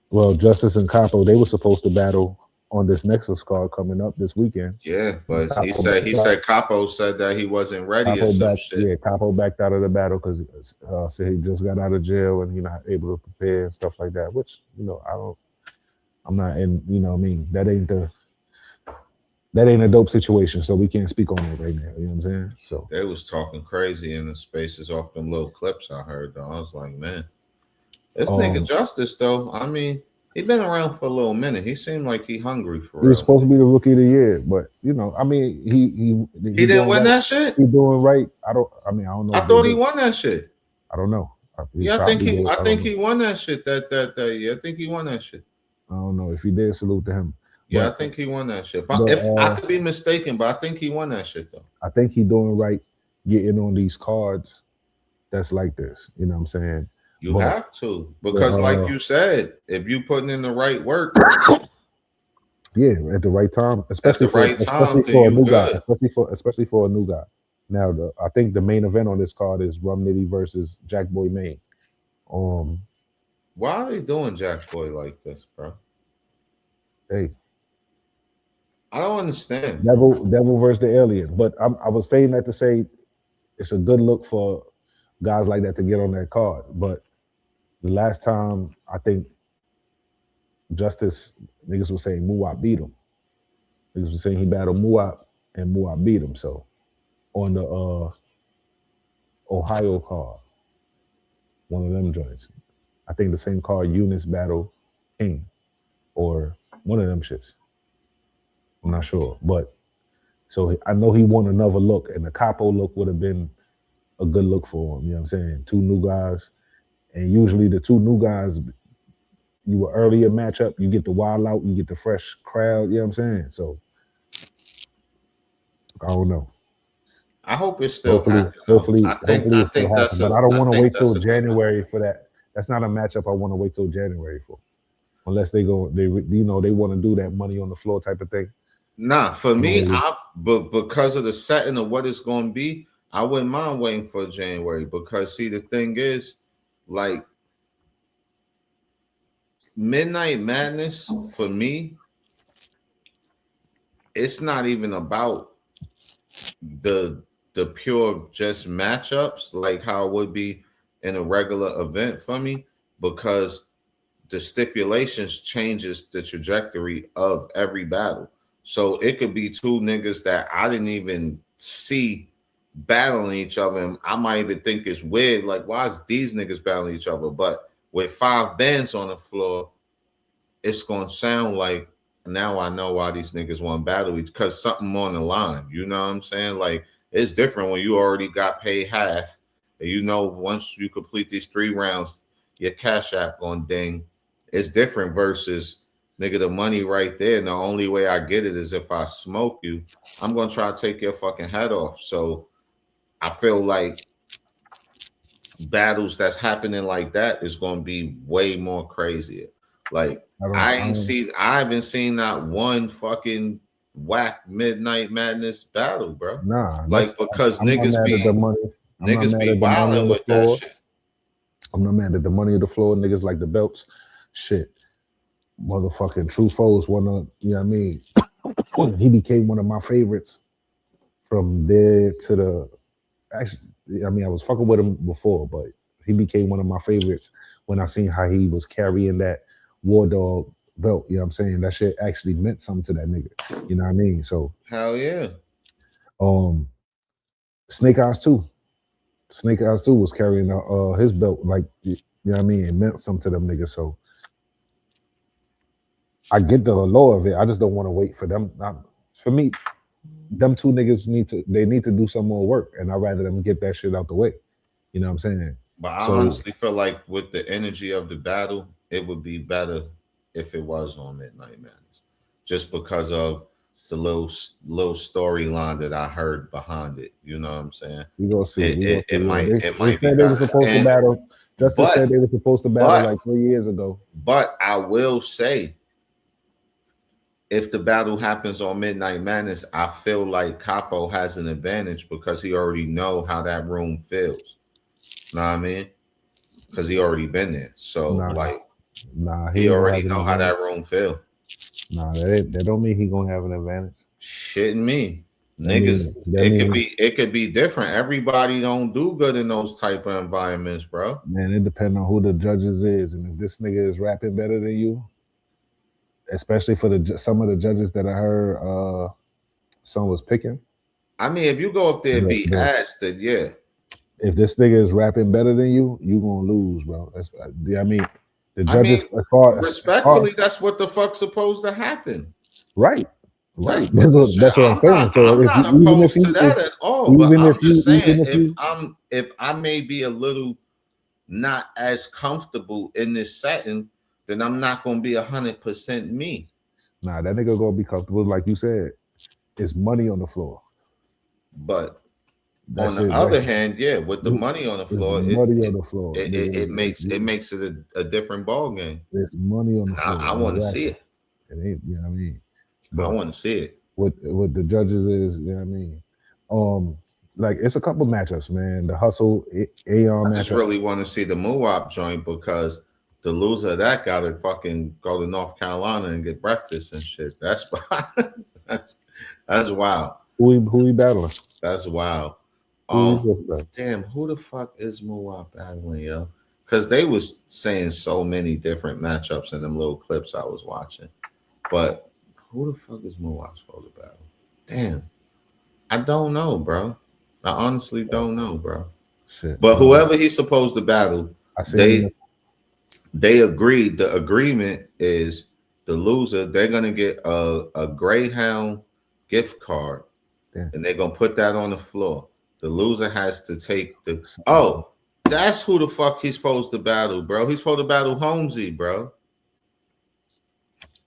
Well, Justice and Capo, they were supposed to battle on this Nexus card coming up this weekend. Yeah, but he said Capo said that he wasn't ready or some shit. Yeah, Capo backed out of the battle because said he just got out of jail and he's not able to prepare and stuff like that, which, you know, I'm not in, you know what I mean? That ain't a dope situation, so we can't speak on it right now. You know what I'm saying? So they was talking crazy in the spaces off them little clips I heard, though. I was like, man, this nigga Justice, though, I mean, he been around for a little minute. He seemed like he hungry for real. He was supposed to be the rookie of the year, but you know, I mean, he didn't win that shit. He doing right. I don't know. I thought he won that shit. I don't know. Yeah, I think he won that shit that year. I think he won that shit. I don't know if he did. Salute to him. Yeah, But, I think he won that shit. If I could be mistaken, but I think he won that shit though. I think he doing right, getting on these cards. That's like this. You know what I'm saying? You have to, because like you said, if you putting in the right work, yeah, at the right time, especially for a new guy, especially for a new guy. Now, I think the main event on this card is Rum Nitty versus Jack Boy Maine. Why are they doing Jack Boy like this, bro? Hey, I don't understand. Devil versus the Alien. But I was saying that to say it's a good look for guys like that to get on that card. But the last time, I think Justice, niggas was saying Muwap beat him. Niggas was saying he battled Muwap and Muwap beat him. So on the Ohio card, one of them joints. I think the same card Eunice battled King or one of them shits. I'm not sure. But so I know he won another look, and the Capo look would have been a good look for him. You know what I'm saying? Two new guys. And usually the two new guys, you were earlier matchup, you get the wild out, you get the fresh crowd, you know what I'm saying? So I don't know. I hope it's still hopefully I think that's but I don't want to wait till January for that. That's not a matchup I want to wait till January for. Unless they want to do that money on the floor type of thing. Nah, for me, but because of the setting of what it's going to be, I wouldn't mind waiting for January, because see, the thing is, like, Midnight Madness for me, it's not even about the pure just matchups like how it would be in a regular event for me, because the stipulations changes the trajectory of every battle. So it could be two niggas that I didn't even see battling each other, and I might even think it's weird, like, why is these niggas battling each other? But with 5 bands on the floor, it's gonna sound like, now I know why these niggas want to battle, because something on the line. You know what I'm saying? Like, it's different when you already got paid half, and you know once you complete these 3 rounds, your cash app gonna ding. It's different versus, nigga, the money right there, and the only way I get it is if I smoke you. I'm gonna try to take your fucking head off. So I feel like battles that's happening like that is gonna be way more crazier. Like, I haven't seen not one fucking whack Midnight Madness battle, bro. Nah, like, because niggas be wilding with that shit. I'm not mad at the money of the floor. Niggas like the belts. Shit. Motherfucking True Foes wanna, you know what I mean? He became one of my favorites from there to the, actually, I mean, I was fucking with him before, but he became one of my favorites when I seen how he was carrying that War Dog belt. You know what I'm saying? That shit actually meant something to that nigga. You know what I mean? So hell yeah. Snake Eyes 2 was carrying his belt, like, you know what I mean? It meant something to them niggas. So I get the allure of it. I just don't want to wait for them. For me, them two niggas need to do some more work, and I'd rather them get that shit out the way. You know what I'm saying? But I honestly feel like with the energy of the battle, it would be better if it was on Midnight Madness, just because of the little storyline that I heard behind it. You know what I'm saying? We gonna see. It might be. They were supposed to battle. Justice said they were supposed to battle like 3 years ago. But I will say, if the battle happens on Midnight Madness, I feel like Capo has an advantage because he already know how that room feels. Know what I mean? Because he already been there. So he already know how that room feel. Nah, that don't mean he gonna have an advantage. Shitting me. Niggas, it could be different. Everybody don't do good in those type of environments, bro. Man, it depends on who the judges is, and if this nigga is rapping better than you, especially for some of the judges that I heard some was picking. I mean, if you go up there and be asked, then yeah. If this nigga is rapping better than you, you gonna lose, bro. I mean, the judges, respectfully, that's what the fuck's supposed to happen. Right. That's what I'm saying. So I'm not opposed to that at all. But I'm just saying, if I may be a little not as comfortable in this setting, then I'm not gonna be 100% me. Nah, that nigga gonna be comfortable, like you said. It's money on the floor. But That on the shit. other hand, yeah, with the It's money on the floor, money on the floor, it nigga. makes it a different ball game. It's money on the floor. I want to see Exactly. it. It ain't, you know what I mean? I But want to see it. what the judges is, you know what I mean? Like it's a couple matchups, man. The Hustle Aeon I just matchup. really want to see the Muwap joint because the loser of that got to fucking go to North Carolina and get breakfast and shit. That's that's that's wild. Who he battling? That's wild. Who he battling? Damn, who the fuck is Muwap battling, yo? Because they was saying so many different matchups in them little clips I was watching. But who the fuck is Muwap supposed to battle? Damn, I don't know, bro. I honestly don't know, bro. Shit. But whoever he's supposed to battle, they agreed. The agreement is the loser, they're gonna get a Greyhound gift card, and they're gonna put that on the floor. The loser has to take the that's who the fuck he's supposed to battle, bro. He's supposed to battle Holmesy, bro.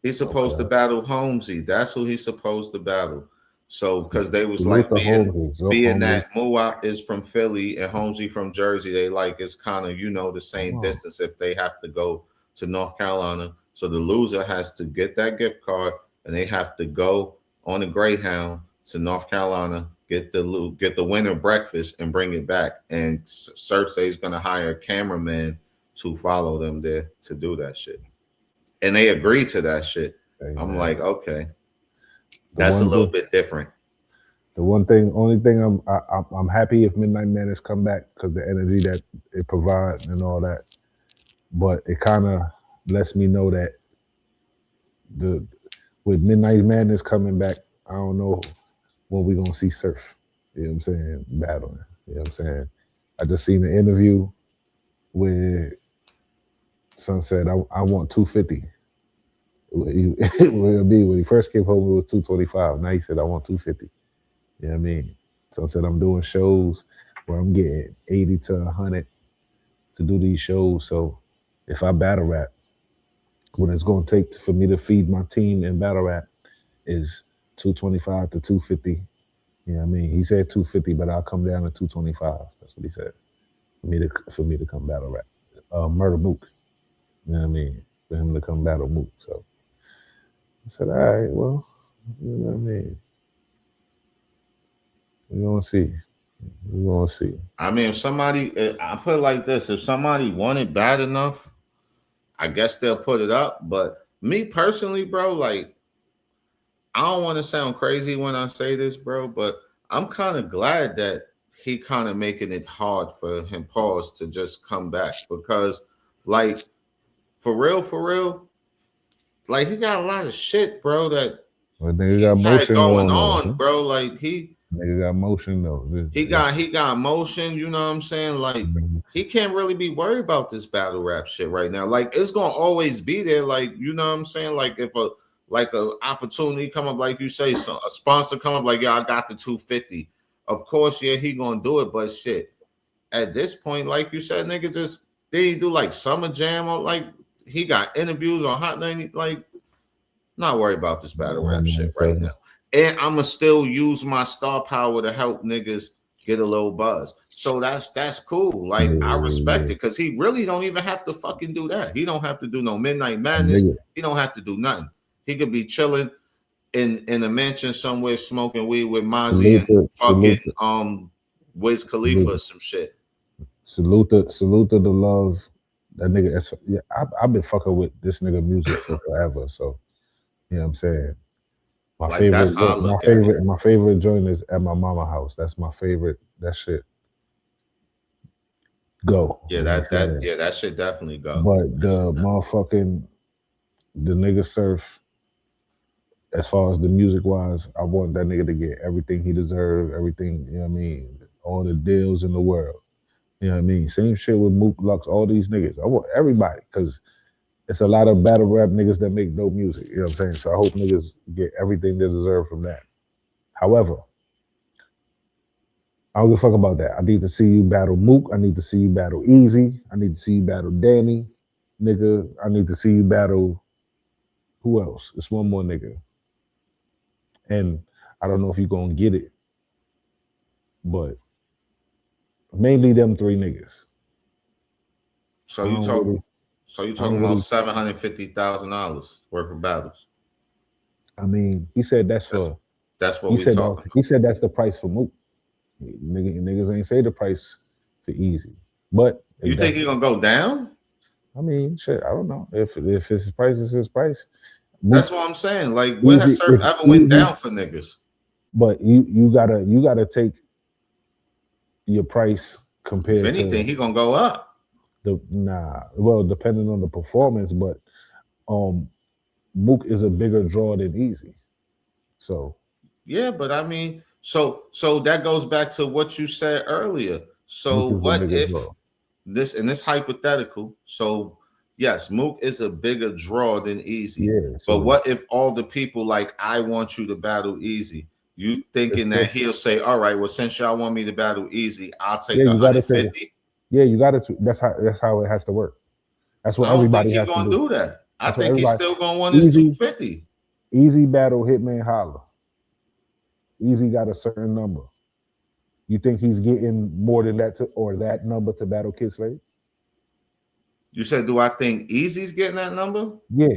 He's supposed to battle Holmesy. That's who he's supposed to battle. So, because they was like being that Muwap is from Philly and Holmesy from Jersey, they like it's kind of, you know, the same distance if they have to go to North Carolina. So the loser has to get that gift card and they have to go on a Greyhound to North Carolina, get the winner breakfast and bring it back. And Cersei is gonna hire a cameraman to follow them there to do that shit. And they agreed to that shit. I'm like, okay. That's a little bit different. The only thing I'm happy if Midnight Madness come back because the energy that it provides and all that. But it kind of lets me know that with Midnight Madness coming back, I don't know when we gonna see Surf. You know what I'm saying? Battling. You know what I'm saying? I just seen the interview where Son said, I want 250. When he first came home, it was 225. Now he said, I want 250. You know what I mean? So I said, I'm doing shows where I'm getting 80 to 100 to do these shows. So if I battle rap, what it's going to take for me to feed my team in battle rap is 225 to 250. You know what I mean? He said 250, but I'll come down to 225. That's what he said. For me to come battle rap. Murder Mook. You know what I mean? For him to come battle Mook. So I said, all right, well, you know what I mean? We're going to see. We're going to see. I mean, if somebody, I put it like this, if somebody want it bad enough, I guess they'll put it up. But me personally, bro, like, I don't want to sound crazy when I say this, bro, but I'm kind of glad that he kind of making it hard for him, pause, to just come back. Because, like, for real, like, he got a lot of shit, bro, that he got motion going on, bro. Like, nigga got motion though. He got motion, you know what I'm saying? Like, he can't really be worried about this battle rap shit right now. Like, it's gonna always be there. Like, you know what I'm saying? Like, if a opportunity come up, like you say, so a sponsor come up, like, yeah, I got the 250. Of course, yeah, he gonna do it, but shit. At this point, like you said, nigga, just did he do like Summer Jam or like he got interviews on Hot 90? Like, not worried about this battle rap shit right now. And I'ma still use my star power to help niggas get a little buzz. So that's cool. Like, I respect it because he really don't even have to fucking do that. He don't have to do no Midnight Madness. He don't have to do nothing. He could be chilling in a mansion somewhere smoking weed with Mozzie and fucking Wiz Khalifa or some shit. Salute the love. That nigga, I've been fucking with this nigga music for forever. So you know what I'm saying? My favorite joint is At My Mama House. That's my favorite. That shit go. Yeah, that shit definitely go. But the nigga Surf, as far as the music wise, I want that nigga to get everything he deserves, everything, you know what I mean? All the deals in the world. You know what I mean? Same shit with Mook, Lux, all these niggas. I want everybody because it's a lot of battle rap niggas that make dope music. You know what I'm saying? So I hope niggas get everything they deserve from that. However, I don't give a fuck about that. I need to see you battle Mook. I need to see you battle Easy. I need to see you battle Danny, nigga. I need to see you battle who else? It's one more nigga. And I don't know if you're gonna get it, but mainly them three niggas. So I you don't talk. really, So you I don't talking about really. $750,000 worth of battles? I mean, he said that's That's for. that's what He we said that. talking He about. said that's the price for Mook. Niggas ain't say the price for Easy, but You if think that's, he gonna go down? I mean, shit. I don't know if his price is his price. That's Mook what I'm saying. Like, when has Easy Surf if ever went Easy, down for niggas? but you gotta take your price If compared anything, to he gonna go up. the well, depending on the performance, but um Mook is a bigger draw than Easy. So Yeah, but I mean, so that goes back to what you said earlier. Mook So is the what bigger if draw. this hypothetical? So yes, Mook is a bigger draw than Easy. Yeah, But so what if all the people like I want you to battle Easy? You it's thinking that still he'll say, all right, well, since y'all want me to battle Easy, I'll take yeah, you gotta take it. 150. Yeah, you gotta that's how it has to work. That's what I don't think everybody he's has to gonna do. do that. I That's what think he's everybody still gonna want his easy 250. easy battle Hitman Holla. Easy got a certain number. You think he's getting more than that to or that number to battle Kid Slade? You said, do I think Easy's getting that number? Yeah.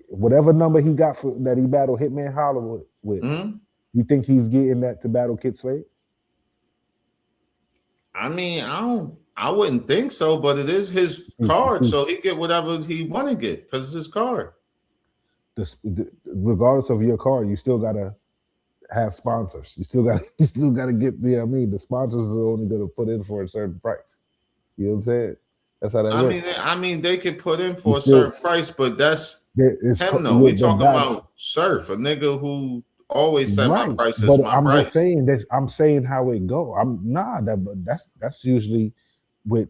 Whatever number he got for that he battled Hitman Holla with, Hmm? you think he's getting that to battle Kid Slade? I mean, I wouldn't think so, but it is his card, so he get whatever he want to get because it's his card. Regardless of your card, you still gotta have sponsors. You still gotta get I mean the sponsors are only gonna put in for a certain price. You know what I'm saying? That's how that I works. mean, they could put in You for a still certain price, but that's it's him. No, we with the talking battle. about Surf, a nigga who always said my Right. price is But my I'm just price. saying this. I'm saying how it go. That's usually with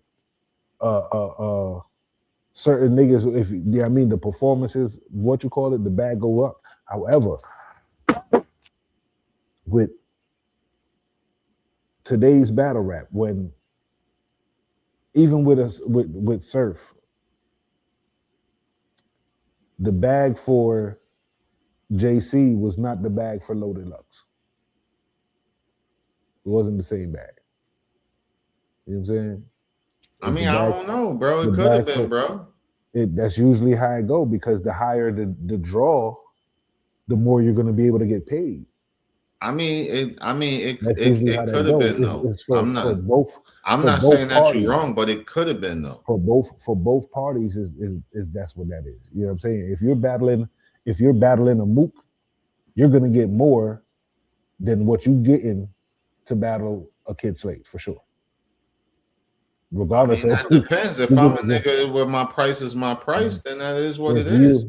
certain niggas. If yeah, I mean the performances, what you call it, the bag go up. However, with today's battle rap, when even with us with Surf, the bag for JC was not the bag for Loaded Lux. It wasn't the same bag. You know what I'm saying? I It's mean, I don't know, bro. the It could have bag been, for bro. that's usually how it go because the higher the draw, the more you're gonna be able to get paid. I mean, That's usually how it that could have go. been though. It's I'm for not both saying that you're parties. wrong, but it could have been though. For both parties is that's what that is. You know what I'm saying? If you're battling a Mook, you're gonna get more than what you getting to battle a Kid Slate for sure. I Regardless mean, of that depends. If you're I'm a gonna nigga where my price is my price, then that is what if it is.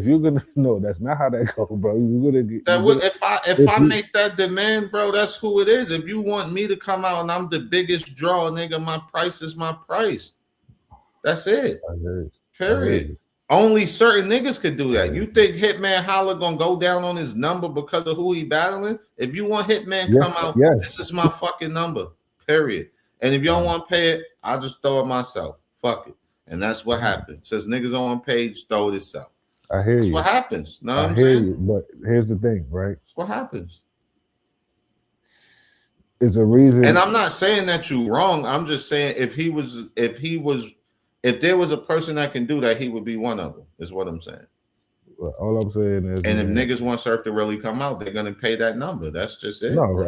you're gonna no, that's not how that go, bro. That You're gonna if if I you make that demand, bro, that's who it is. If you want me to come out and I'm the biggest draw, nigga, my price is my price. That's it. I heard I heard Period. you. Only certain niggas could do I that. heard You you. think Hitman Holla gonna go down on his number because of who he battling? If you want Hitman Yes, come out, yes. this is my fucking number. Period. And if you don't want to pay it, I'll just throw it myself. Fuck it. And that's what happens. Says niggas don't want to pay, just throw it itself. I hear That's you. what happens. Know what I I'm hear saying? you. But here's the thing, right? That's what happens. It's a reason. And I'm not saying that you're wrong. I'm just saying if there was a person that can do that, he would be one of them, is what I'm saying. All I'm saying is, And if man, niggas want Surf to really come out, they're gonna pay that number. That's just it. no,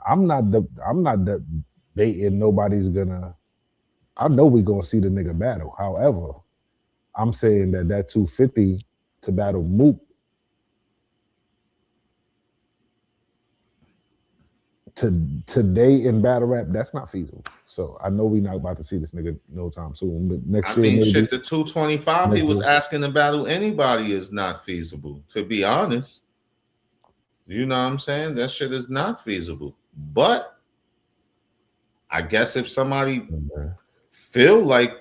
I'm not debating nobody's gonna. I know we gonna see the nigga battle. However, I'm saying that 250 to battle Mook today in battle rap, that's not feasible. So I know we not about to see this nigga no time soon, but next I year mean, maybe. shit, the 225 he Next was year. asking to battle anybody is not feasible, to be honest. You know what I'm saying? That shit is not feasible. But I guess if somebody feel like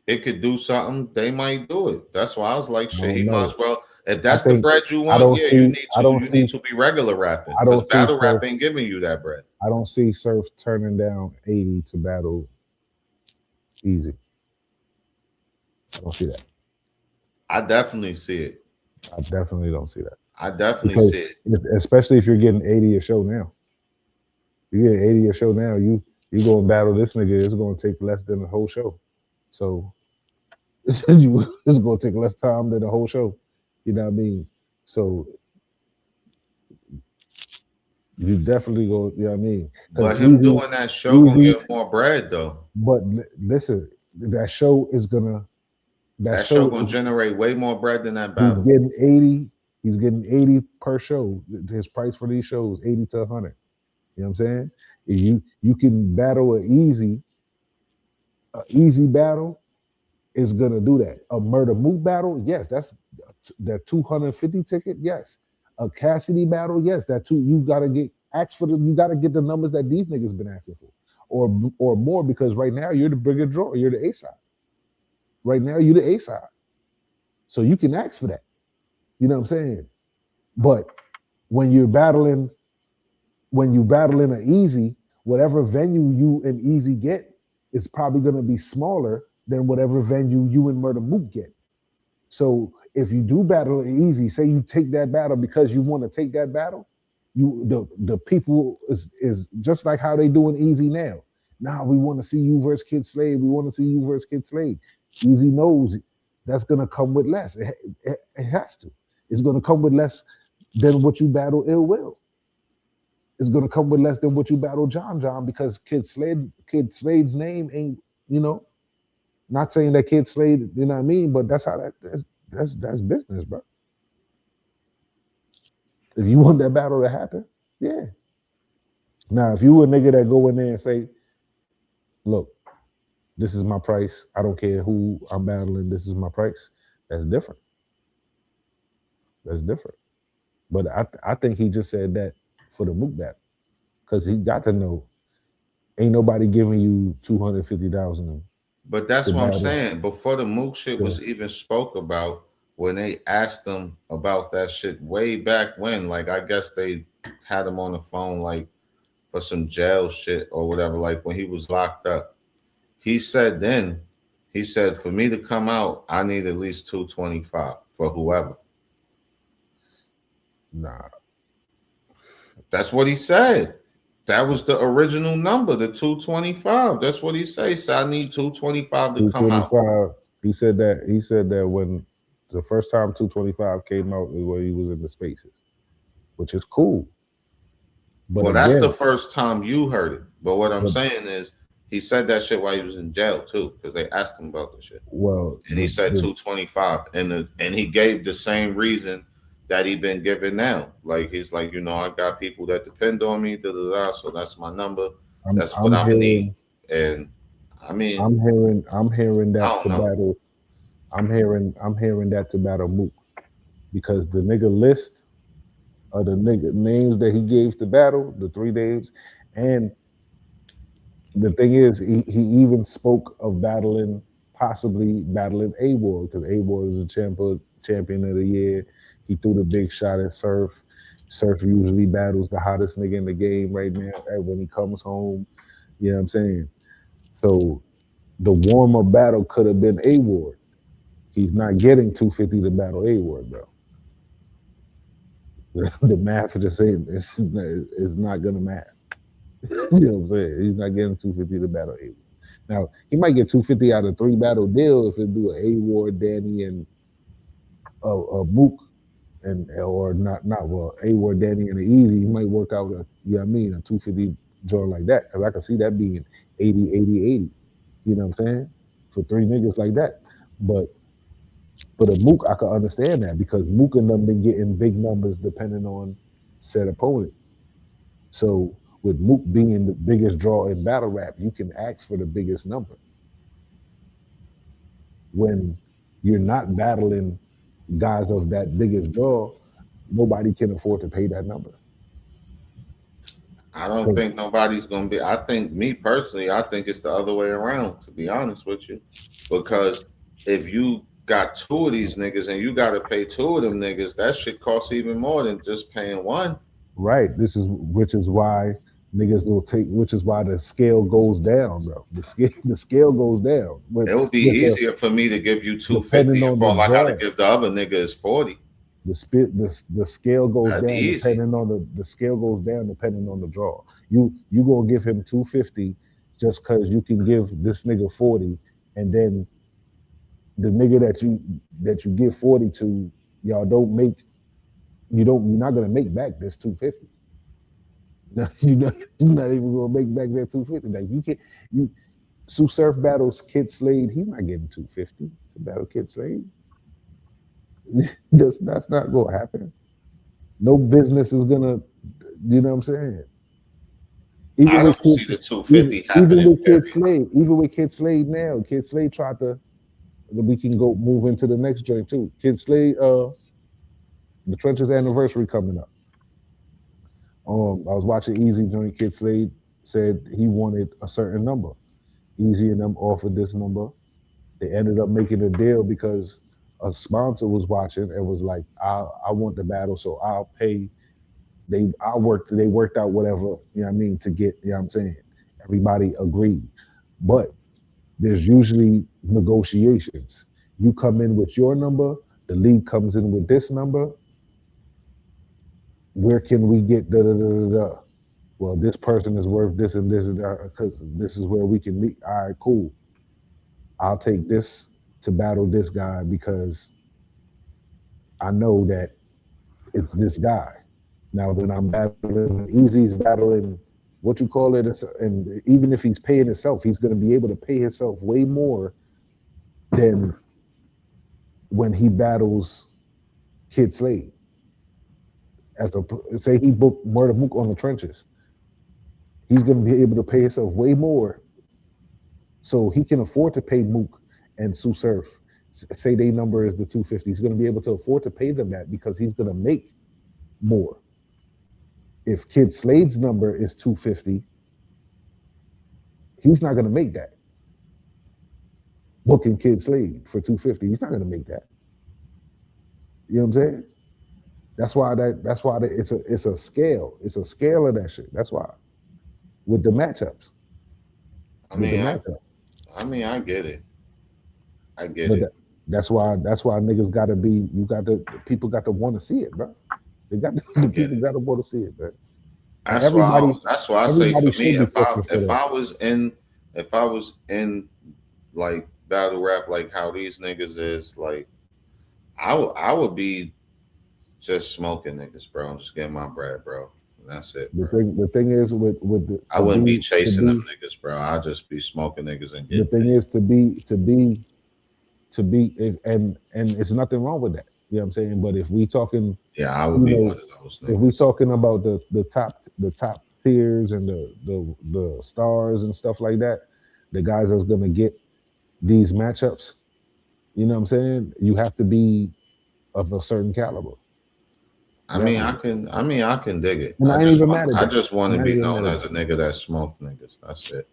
it could do something, they might do it. That's why I was like, I shit, don't he might know. as well. If I that's the think bread you I want, don't yeah, see I don't you need see to be regular rapping I because don't see battle rap Surf ain't giving you that bread. I don't see Surf turning down 80 to battle Easy. I don't see that. I definitely see it. I definitely don't see that I definitely because see it. especially if you're getting 80 a show now, you get 80 a show now. You go and battle this nigga. It's going to take less than the whole show. So it's going to take less time than the whole show. You know what I mean? So you definitely go. You know what I mean? Because But him doing that show gonna easy. get more bread though. But listen, that show is gonna. That That show show gonna is. generate way more bread than that He's battle. getting 80. He's getting 80 per show. His price for these shows 80 to 100. You know what I'm saying? If you can battle a easy battle is gonna do that. A Murder Mook battle, yes, that's that 250 ticket, yes. A Cassidy battle, yes, that two you gotta get ask for you gotta get the numbers that these niggas been asking for, or more because right now you're the bigger draw, you're the A side. Right now you're the A side, so you can ask for that. You know what I'm saying? But when you're battling, when you battling an easy, whatever venue you and easy get is probably gonna be smaller than whatever venue you and Murder Mook get. So if you do battle it easy, say you take that battle because you want to take that battle, the people is just like how they doing easy now. Now we want to see you versus Kid Slade. We want to see you versus Kid Slade. Easy knows that's gonna come with less. It has to. It's gonna come with less than what you battle Ill Will. It's gonna come with less than what you battle John because Kid Slade's name ain't, you know, not saying that Kid Slade, you know what I mean, but that's how that's business, bro. If you want that battle to happen, yeah. Now, if you a nigga that go in there and say, look, this is my price. I don't care who I'm battling. This is my price. That's different. That's different. But I think he just said that for the Mook battle because he got to know ain't nobody giving you 250,000 But that's to what I'm battle. saying. Before the Mook shit Yeah. was even spoke about, when they asked him about that shit way back when, like I guess they had him on the phone like for some jail shit or whatever, like when he was locked up. He said then, he said, for me to come out, I need at least 225 for whoever. Nah, That's what he said. That was the original number, the 225. That's what he said. He said, I need 225 to come out. 225. He said that when the first time 225 came out is where he was in the spaces, which is cool. But Well, that's the again, first time you heard it. But what I'm but saying is, he said that shit while he was in jail too, because they asked him about the shit, well, and he said 225, and he gave the same reason that he been giving now. Like he's like, I got people that depend on me, so that's my number. That's what I'm I'm gonna need. hearing And I mean, I'm hearing I that don't to know. battle. I'm hearing that to battle Mook because the nigga list of the nigga names that he gave to battle, the three names, and the thing is, he even spoke of possibly battling A Ward because A Ward is a champion of the year. He threw the big shot at Surf. Surf usually battles the hottest nigga in the game right now when he comes home. You know what I'm saying? So the warm up battle could have been A Ward. He's not getting 250 to battle A Ward, bro. The math just saying it's not gonna math. You know what I'm saying? He's not getting 250 to battle A Ward. Now he might get 250 out of three battle deal if it do an A Ward, Danny, and Mook, and or not well A Ward, Danny, and the Easy. He might work out you know what I mean, a 250 joint like that because I can see that being 80, 80, 80. You know what I'm saying? For three niggas like that, but for the Mook, I can understand that because Mook and them been getting big numbers depending on said opponent. So with Mook being the biggest draw in battle rap, you can ask for the biggest number. When you're not battling guys of that biggest draw, nobody can afford to pay that number. I don't think nobody's gonna be. I think me personally, I think it's the other way around. To be honest with you, because if you got two of these niggas and you gotta pay two of them niggas, that shit costs even more than just paying one. Right. Which is why niggas will take. Which is why the scale goes down, bro. The scale goes down It would be with the easier for me to give you depending 250 if on the all I gotta draw. give the other nigga is 40. The scale goes That'd be down easy. depending on the scale goes down depending on the draw. You gonna give him 250 just because you can give this nigga 40, and then the nigga that you give 40 to, y'all don't make you're not gonna make back this 250. No, you're not even gonna make back that 250. Like you can't you Tsu Surf battles Kid Slade, he's not getting 250 to battle Kid Slade. That's not gonna happen. No business is gonna, you know what I'm saying? Even I with don't see kids, the 250 even happening, with Kid period. Slade, even with Kid Slade now, Kid Slade tried to. We can go move into the next joint too. Kid Slade, the Trenches anniversary coming up. I was watching Easy joint. Kid Slade said he wanted a certain number. Easy and them offered this number. They ended up making a deal because a sponsor was watching and was like, I want the battle, so I'll pay. They worked out whatever, you know what I mean, to get, you know what I'm saying. Everybody agreed. But there's usually negotiations. You come in with your number, the league comes in with this number. Where can we get da da da da da? Well, this person is worth this and this, because this is where we can meet. All right, cool. I'll take this to battle this guy because I know that it's this guy. Now then I'm battling, Easy's battling, what you call it, and even if he's paying himself, he's going to be able to pay himself way more than when he battles Kid Slade. Say he booked Murder Mook on the Trenches, he's going to be able to pay himself way more, so he can afford to pay Mook and Tsu Surf. Say their number is the 250. He's going to be able to afford to pay them that because he's going to make more. If Kid Slade's number is 250, he's not going to make that. Booking Kid Slade for 250, he's not going to make that. You know what I'm saying? That's why it's a scale. It's a scale of that shit. That's why with the matchups. I With the mean, matchup. I get it. I get But it. that's why niggas gotta be. People got to want to see it, bro. I The get people it. got to want to see it, man. And That's why. That's why I say everybody for me, should be pushing for if that. I was in like battle rap, like how these niggas is, like I would be just smoking niggas, bro. I'm just getting my bread, bro. And that's it, bro. The thing is I wouldn't be chasing them niggas, bro. I'd just be smoking niggas and the getting thing paid. is to be and it's nothing wrong with that. You know what I'm saying? But if we talking, Yeah, I would you be one know, of those if we niggas. talking about the top tiers and the stars and stuff like that, the guys that's gonna get these matchups, you know what I'm saying? You have to be of a certain caliber. I You have mean, to I be. can. I mean, I can dig it. And I ain't even mad at I that. just want to And I ain't be even known mad at as that. a nigga that smoked niggas. That's it.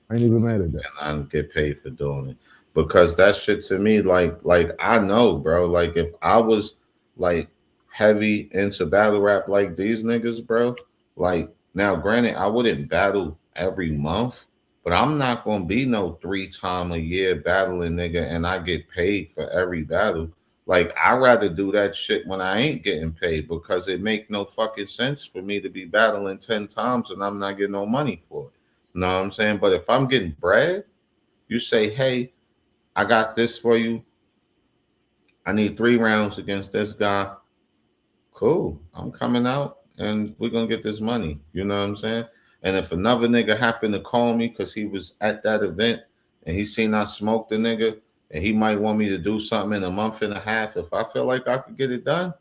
I ain't even mad at that. And I get paid for doing it because that shit to me, like I know, bro. Like if I was like heavy into battle rap like these niggas, bro. Like now, granted, I wouldn't battle every month, but I'm not gonna be no 3 time a year battling nigga, and I get paid for every battle. Like I rather do that shit when I ain't getting paid because it make no fucking sense for me to be battling 10 times and I'm not getting no money for it. Know what I'm saying? But if I'm getting bread, you say, hey, I got this for you. I need 3 rounds against this guy. Cool. I'm coming out and we're gonna get this money. You know what I'm saying? And if another nigga happened to call me because he was at that event and he seen I smoked the nigga and he might want me to do something in a month and a half, if I feel like I could get it done,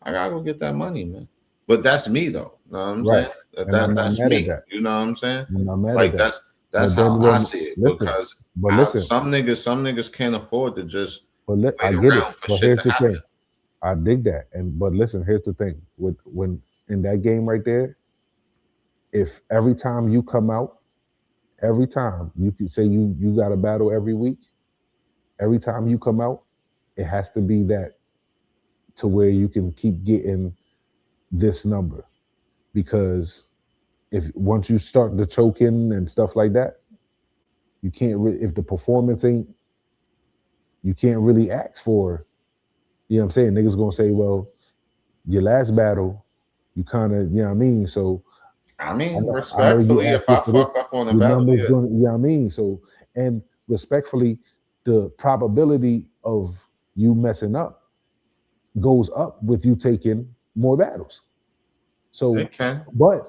I gotta go get that money, man. But that's me though. You know what I'm Right. saying? And I'm not That's mad at me. that. You know what I'm saying? I'm not mad at Like that. that's But how then I when see it listen, because but listen, some niggas can't afford to just wait I get it. around for But shit here's to the happen. thing. I dig that. But listen, here's the thing. With when in that game right there, if every time you come out, every time you can say you got a battle every week, every time you come out, It has to be that to where you can keep getting this number because if once you start the choking and stuff like that, you can't if the performance ain't, you can't really ask for. You know what I'm saying? Niggas gonna say, well, your last battle, you kind of, you know what I mean. So I mean, I heard you respectfully, if asking I for this. fuck up on a Your battle, number's yeah, gonna, you know what I mean. So and respectfully, the probability of you messing up goes up with you taking more battles. So, it can. but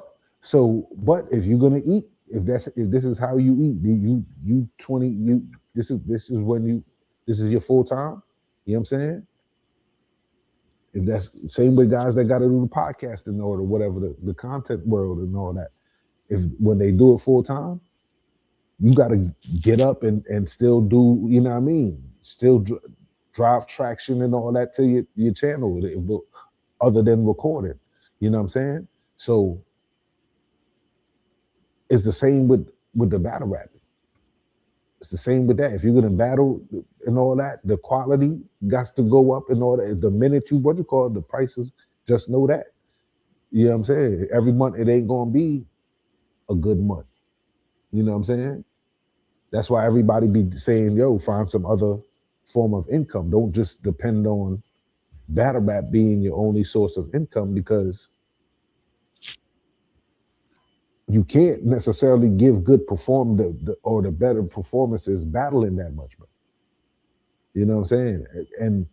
if you're gonna eat, if this is how you eat, you 20 you this is when you this is your full time. You know what I'm saying? If that's same with guys that got to do the podcasting or whatever the content world and all that. If when they do it full time, you got to get up and still do. You know what I mean? Still drive traction and all that to your channel, other than recording. You know what I'm saying? So it's the same with the battle rapping. It's the same with that. If you're gonna battle and all that, the quality got to go up and all that. The minute you what you call it, the prices, just know that. You know what I'm saying? Every month it ain't gonna be a good month. You know what I'm saying? That's why everybody be saying, yo, find some other form of income. Don't just depend on battle rap being your only source of income because you can't necessarily give good or the better performances battling that much, bro. You know what I'm saying? And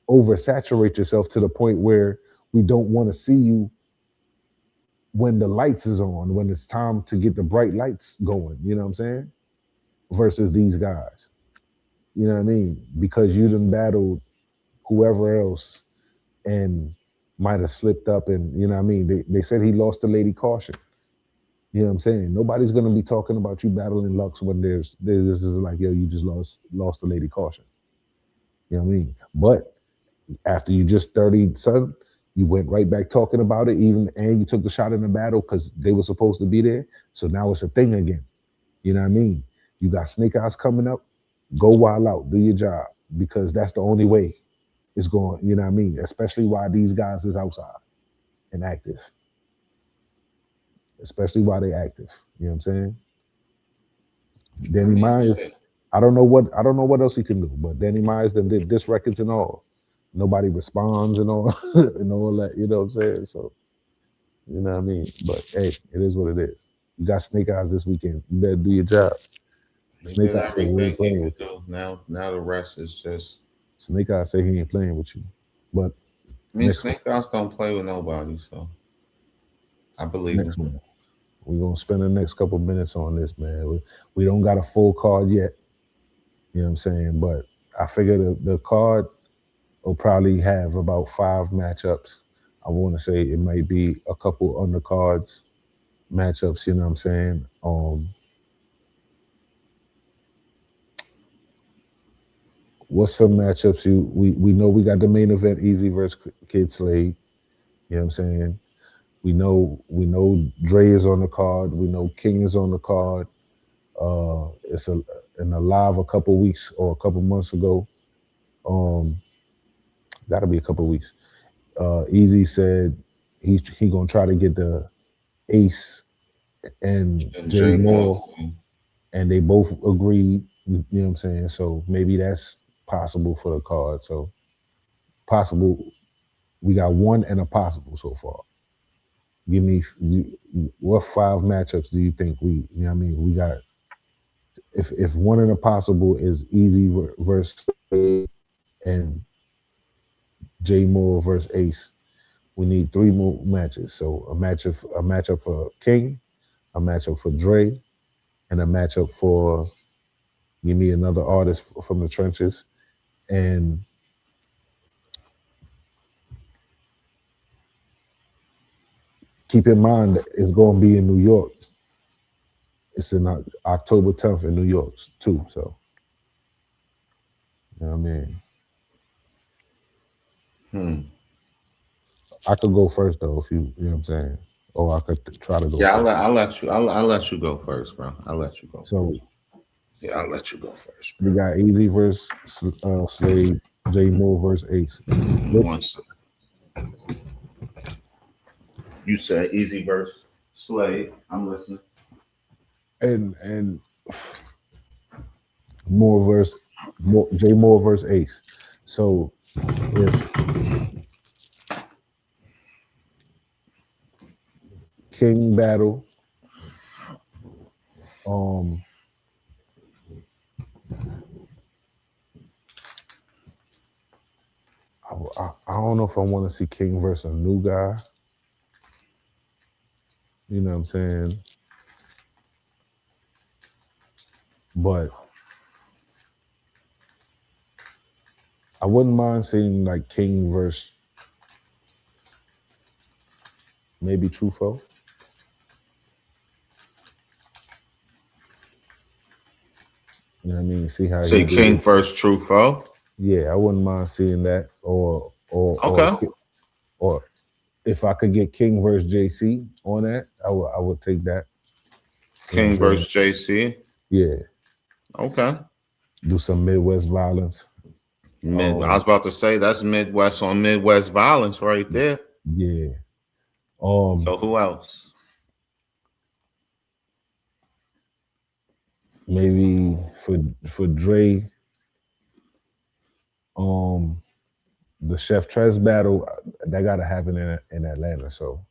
oversaturate yourself to the point where we don't want to see you when the lights is on, when it's time to get the bright lights going. You know what I'm saying? Versus these guys. You know what I mean? Because you done battled whoever else and might have slipped up and you know what I mean? They said he lost the lady caution. You know what I'm saying? Nobody's gonna be talking about you battling Lux when there's this is like, yo, you just lost the lady caution. You know what I mean? But after you just 30 son, you went right back talking about it, even and you took the shot in the battle because they were supposed to be there. So now it's a thing again. You know what I mean? You got Snake Eyes coming up, go wild out, do your job, because that's the only way it's going, you know what I mean? Especially while these guys is outside and active. Especially while they active. You know what I'm saying? I Danny mean, Myers, shit. I don't know what else he can do, but Danny Myers then did disc records and all. Nobody responds and all and all that, you know what I'm saying? So, you know what I mean? But hey, it is what it is. You got Snake Eyes this weekend. You better do your job. He Snake did Eyes say he everything ain't he playing with could you. do. Now the rest is just. Snake Eyes say he ain't playing with you. But I mean, next one, Snake Eyes don't play with nobody, so I believe him. next one. We're gonna spend the next couple minutes on this, man. We don't got a full card yet. You know what I'm saying? But I figure the card will probably have about 5 matchups. I want to say it might be a couple undercards matchups, you know what I'm saying? What's some matchups we know we got the main event Easy versus Kid Slade. You know what I'm saying? We know Dre is on the card. We know King is on the card. It's in a live a couple weeks or a couple months ago. Gotta be a couple weeks. Easy said he gonna try to get the Ace and And Jay Jay Moore, Moore, and they both agreed. You know what I'm saying? So maybe that's possible for the card. So possible. We got one and a possible so far. Give me what 5 matchups do you think we? You know what I mean? We got if one and a possible is Easy versus and Jay Moore versus Ace. We need 3 more matches. So a matchup for King, a matchup for Dre, and a matchup for give me another artist from the trenches. And keep in mind that it's going to be in New York. It's in October 10th in New York too. So, you know what I mean? I could go first though, if you know what I'm saying, or I could try to go yeah, first. I'll let you go first, bro. I'll let you go So first. Yeah, I'll let you go first, bro. we got Easy versus Slade. J Moore versus Ace. Once you said Easy versus Slade, I'm listening. And Moore versus J Moore versus Ace. So if King battle, um, I don't know if I want to see King versus a new guy. You know what I'm saying? But I wouldn't mind seeing like King versus maybe Truffaut. You know what I mean? See how he Say do King it. versus True Foe. Yeah, I wouldn't mind seeing that. Okay. Or if I could get King versus JC on that, I would take that. You know what I'm King saying? versus JC. Yeah, Okay. do some Midwest violence. I was about to say that's Midwest on Midwest violence right there. Yeah. Um, So who else? maybe for Dre, um, the Chef Trez battle that gotta happen in Atlanta. So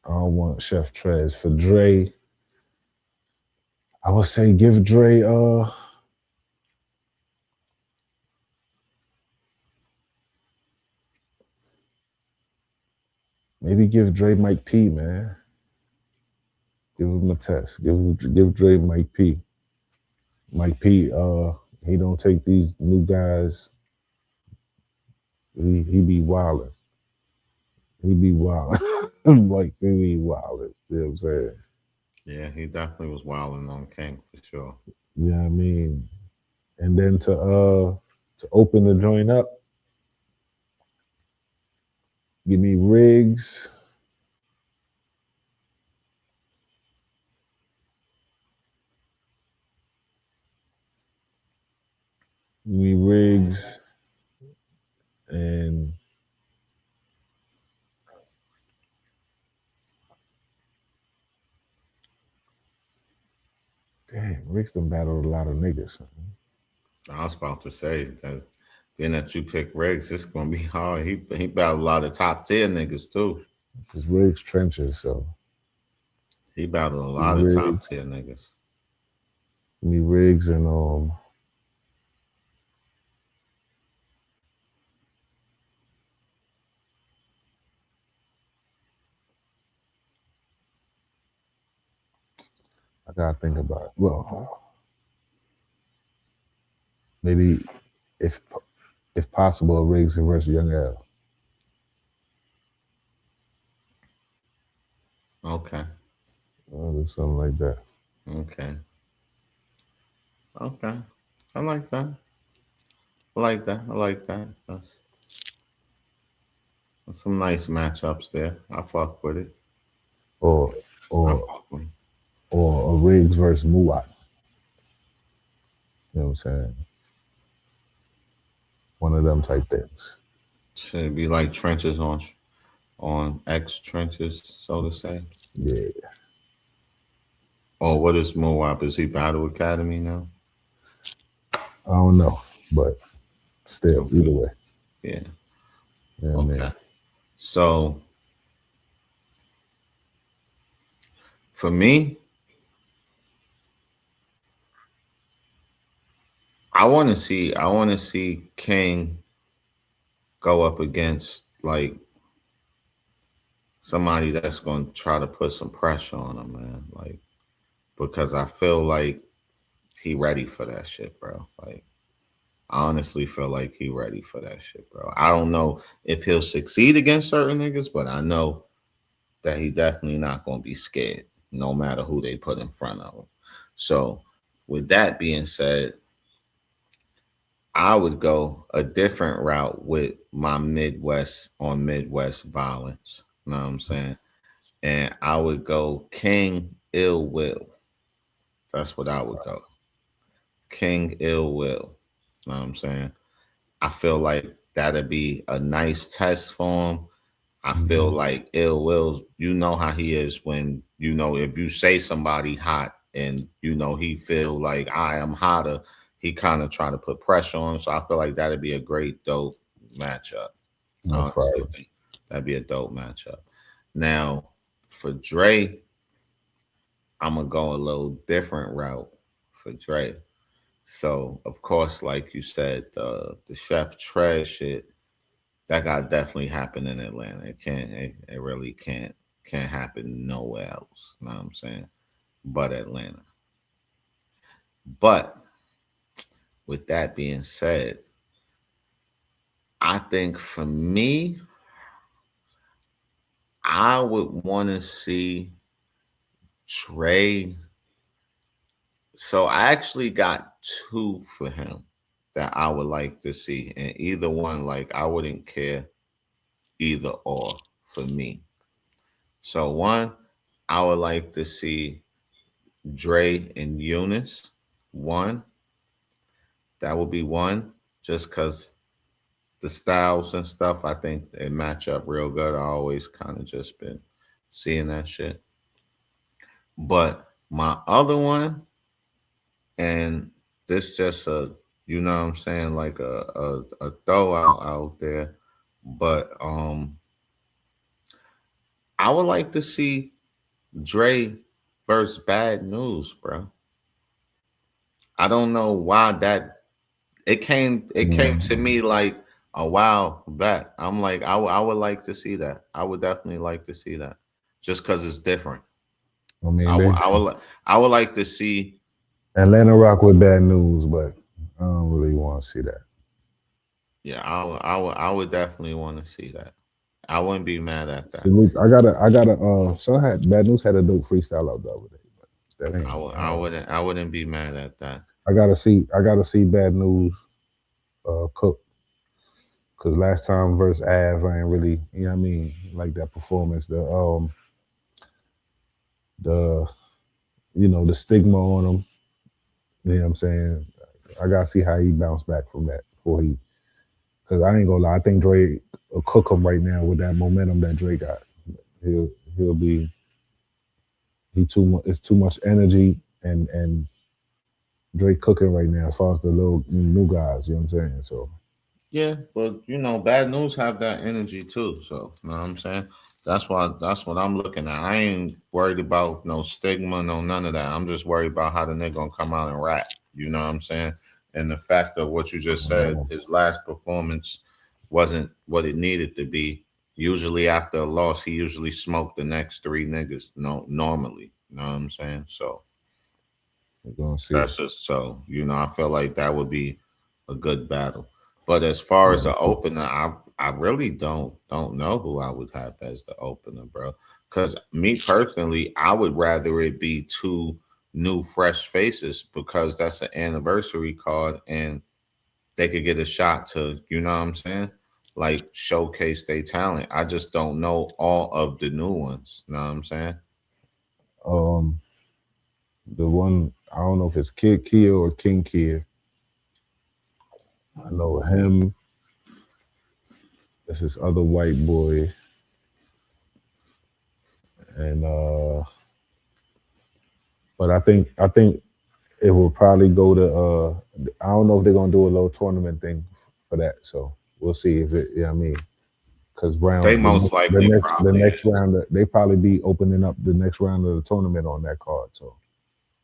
I don't want Chef Trez for Dre. I would say give Dre maybe give Dre Mike P, man. Give him a test. Give Dre Mike P. Mike P, he don't take these new guys. He be wilding. He be wilding. Like he be wilding. You know what I'm saying? Yeah, he definitely was wilding on King for sure. You know what I mean? And then to open the joint up, give me Riggs. Give me Riggs and damn, Riggs done battled a lot of niggas. I was about to say that being that you pick Riggs, it's gonna be hard. He battled a lot of top tier niggas too. Cause Riggs trenches, so He battled a give me lot of top Riggs, tier niggas. give me Riggs and I gotta think about it. Well, maybe if if possible, Riggs versus Young L. Okay. Do something like that. Okay. Okay. I like that. I like that. I like that. That's some nice matchups there. I fuck with it. Or I or fuck with it. or a Riggs versus Muat. You know what I'm saying? One of them type things. Should be like trenches on X trenches, so to say. Yeah. Or what is Moab? Is he Battle Academy now? I don't know. But still, either Okay. way. Yeah. You know what I Okay. mean? So for me, I want to see King go up against like somebody that's going to try to put some pressure on him, man. Like because I feel like he ready for that shit, bro. Like I honestly feel like he ready for that shit, bro. I don't know if he'll succeed against certain niggas, but I know that he definitely not going to be scared no matter who they put in front of him. So with that being said, I would go a different route with my Midwest on Midwest violence. You know what I'm saying? And I would go King Ill Will. That's what I would go. King Ill Will. You know what I'm saying? I feel like that'd be a nice test for him. I feel Mhm. like Ill Will's, you know how he is when, if you say somebody hot and, he feel like I am hotter, he kind of trying to put pressure on. So I feel like that'd be a great, dope matchup. I That's honestly fire. think that'd be a dope matchup. Now, for Dre, I'm going to go a little different route for Dre. So, of course, like you said, the Chef Trez shit, that got definitely happen in Atlanta. It really can't happen nowhere else. You know what I'm saying? But Atlanta. But with that being said, I think for me, I would want to see Trey. So I actually got two for him that I would like to see. And either one, like I wouldn't care either or for me. So one, I would like to see Dre and Eunice. One, that would be one. Just because the styles and stuff, I think they match up real good. I always kind of just been seeing that shit. But my other one, and this just you know what I'm saying, like a throw out there. But I would like to see Dre versus Bad News, bro. I don't know why that it came to Mhm. me like a while back. I'm like I would like to see that. I would definitely like to see that, just because it's different. I mean, I would they I would li- I would like to see. Atlanta rock with Bad News, but I don't really want to see that. Yeah, I would definitely want to see that. I wouldn't be mad at that. Salute. I got a. Some had Bad News had a dope freestyle out the other day, but that I ain't. would I wouldn't I wouldn't be mad at that. I gotta see Bad News cook because last time versus Av, I ain't really, you know what I mean, like that performance. The the stigma on him. You know what I'm saying? I gotta see how he bounced back from that before he. Because I ain't gonna lie, I think Dre will cook him right now with that momentum that Dre got. He'll he'll be he too much. It's too much energy and Dre cooking right now as far as the little new guys. You know what I'm saying? So Yeah, but Bad News have that energy too. So you know what I'm saying? That's what I'm looking at. I ain't worried about no stigma, no none of that. I'm just worried about how the nigga gonna come out and rap. You know what I'm saying? And the fact of what you just said, uh, his last performance wasn't what it needed to be. Usually after a loss, he usually smoked the next three niggas. No, normally. You know what I'm saying? So we're gonna see. that's just so I feel like that would be a good battle. But as far as Yeah. the opener, I really don't know who I would have as the opener, bro. Because me personally, I would rather it be two new fresh faces because that's an anniversary card and they could get a shot to, you know what I'm saying? Like showcase their talent. I just don't know all of the new ones. You know what I'm saying? Um, the one I don't know if it's Kid Kia or King Kia. I know him. There's this other white boy, and but I think it will probably go to. I don't know if they're gonna do a little tournament thing for that. So we'll see if it. Yeah, I mean, because They round most the likely next the probably next is. round they probably be opening up the next round of the tournament on that card. So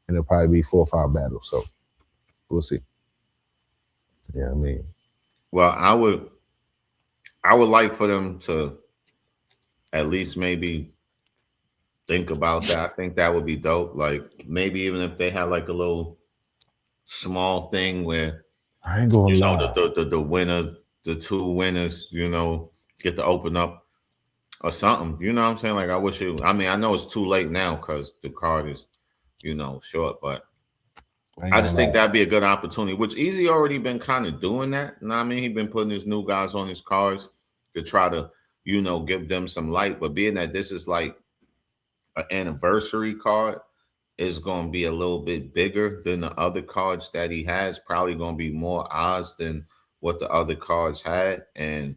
and it'll probably be 4 or 5 battles. So we'll see. Yeah, I mean, Well, I would like for them to at least maybe think about that. I think that would be dope. Like maybe even if they had like a little small thing where I ain't gonna lie. the winner, the two winners, get to open up or something. You know what I'm saying? Like I wish it. I mean, I know it's too late now because the card is short, but I ain't I gonna just think lie. that'd be a good opportunity. Which Easy already been kind of doing that. You know what I mean? He been putting his new guys on his cards to try to give them some light. But being that this is like an anniversary card is going to be a little bit bigger than the other cards that he has. Probably going to be more odds than what the other cards had, and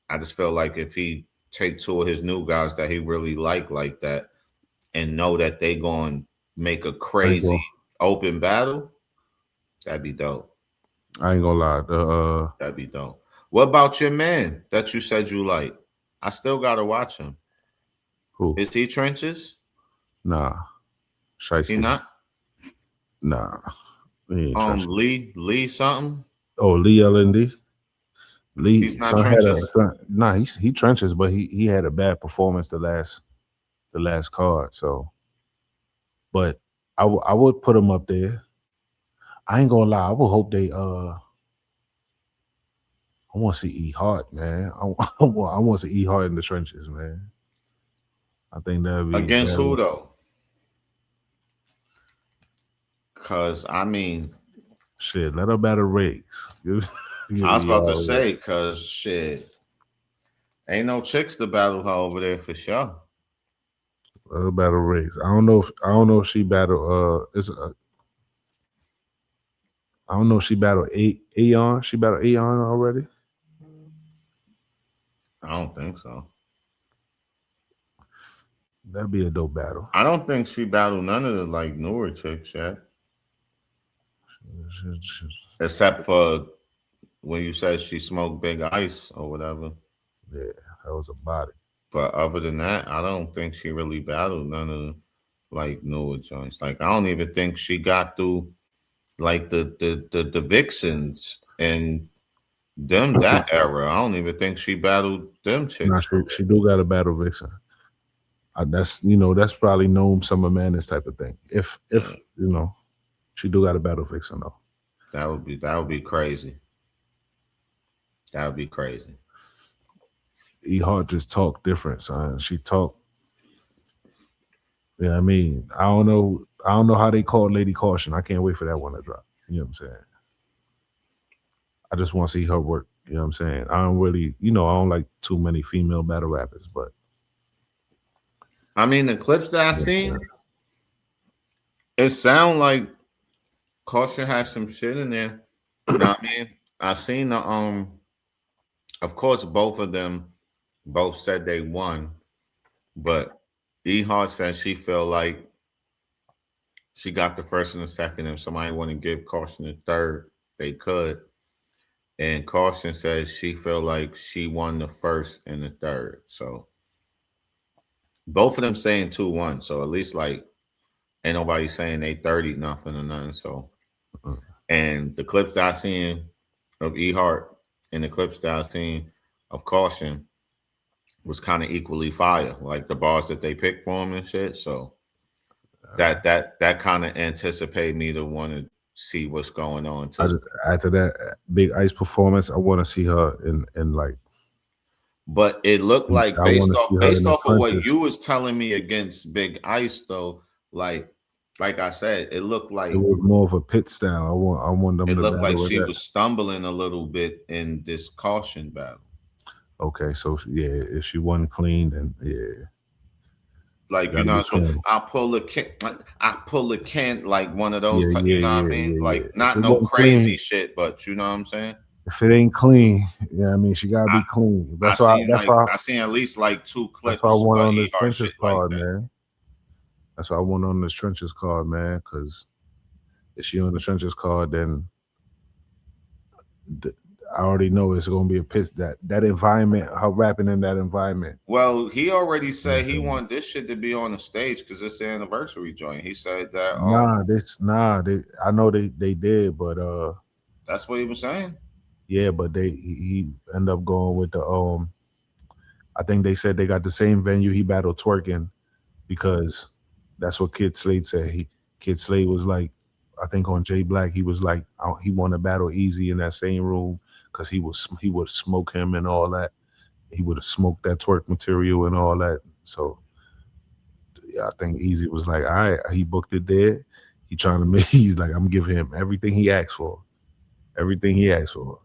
I just feel like if he take two of his new guys that he really like that, and know that they going to make a I ain't crazy gonna, open battle, that'd be dope. I ain't gonna lie. That'd be dope. What about your man that you said you like? I still gotta watch him. Who? Is he trenches? Nah, He Shiesty. not. Nah, he ain't trenches. Lee something. Oh, Lee LND. He's Lee not son had a trenches. son, nah. He trenches, but he had a bad performance the last card. So, but I would put him up there. I ain't gonna lie. I would hope they I want to see E Hart, man. I want to see E Hart in the trenches, man. I think that'd be Against who though? Cause I mean, shit. Let her battle Riggs. I was about to say, cause shit, ain't no chicks to battle her over there for sure. Let her battle Riggs. I don't know if she battle. I don't know if she battled Aeon. She battled Aeon already. I don't think so. That'd be a dope battle. I don't think she battled none of the like newer chicks yet, except for when you said she smoked Big Ice or whatever. Yeah, that was a body. But other than that, I don't think she really battled none of the like newer joints. Like I don't even think she got through like the Vixens and them that era. I don't even think she battled them chicks. Nah, she do got a battle Vixen. That's probably Gnome Summer Madness type of thing. If she do got a battle Vixen though. That would be crazy. That would be crazy. E Hart just talk different, son. She talk. Yeah, I mean, I don't know how they call Lady Caution. I can't wait for that one to drop. You know what I'm saying? I just want to see her work. You know what I'm saying? I don't really, I don't like too many female battle rappers, but I mean, the clips that I seen, it sound like Caution has some shit in there. You know what I mean? I seen the of course both of them both said they won, but E Hart said she feel like she got the first and the second. If somebody want to give Caution the third, they could. And Caution says she feel like she won the first and the third. So both of them saying 2-1. So at least like ain't nobody saying they 30 nothing or nothing. So and the clips that I seen of E Hart and the clips that I seen of Caution was kind of equally fire, like the bars that they picked for him and shit. So that kind of anticipate me to want to see what's going on too. After that Big Ice performance, I want to see her in like. But it looked like based off of what trenches. you was telling me against Big Ice though, like I said, it looked like it was more of a pit style. I want them. It to looked like she that. was stumbling a little bit in this Caution battle. Okay, so yeah, if she wasn't clean, then yeah. Like I pull a can like one of those. Yeah, You know what I mean? Yeah, like not no crazy clean shit, but you know what I'm saying. If it ain't clean, I mean, she gotta be clean. That's why. I seen at least like 2 clips. That's why I want on this trenches card, man. That's why I want on this trenches card, man. Because if she on the trenches card, then I already know it's gonna be a pitch. That environment, her rapping in that environment. Well, he already said he want this shit to be on the stage because it's the anniversary joint. He said that. I know they did, but that's what he was saying. Yeah, but he ended up going with the I think they said they got the same venue he battled twerking because that's what Kid Slade said. Kid Slade was like, I think on J Black, he was like, he wanted to battle Easy in that same room because he would smoke him and all that. He would have smoked that twerk material and all that. So yeah, I think Easy was like, all right, he booked it there. He trying to make, he's like, I'm giving him everything he asked for. Everything he asked for.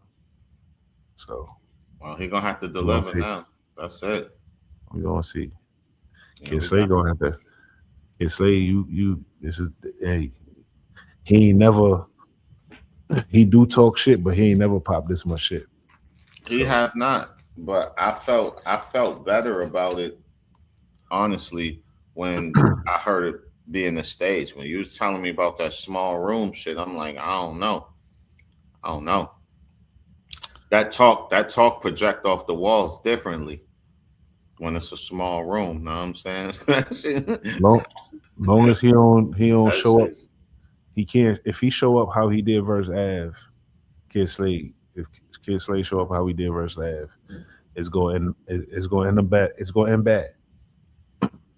So well, he gonna have to deliver now. That's it. We're gonna see. Kid Slade gonna have to. Kid Slade, you this is hey, he ain't never he do talk shit, but he ain't never popped this much shit. He So have not, but I felt better about it honestly when I heard it being the stage. When you was telling me about that small room shit, I'm like, I don't know. I don't know. That talk project off the walls differently when it's a small room. Know what I'm saying? that long, long as he don't show up, shit. he can't. If he show up how he did versus Av, Kid Slade. If Kid Slade show up how he did versus Av, it's going to end up bad. It's going to end bad.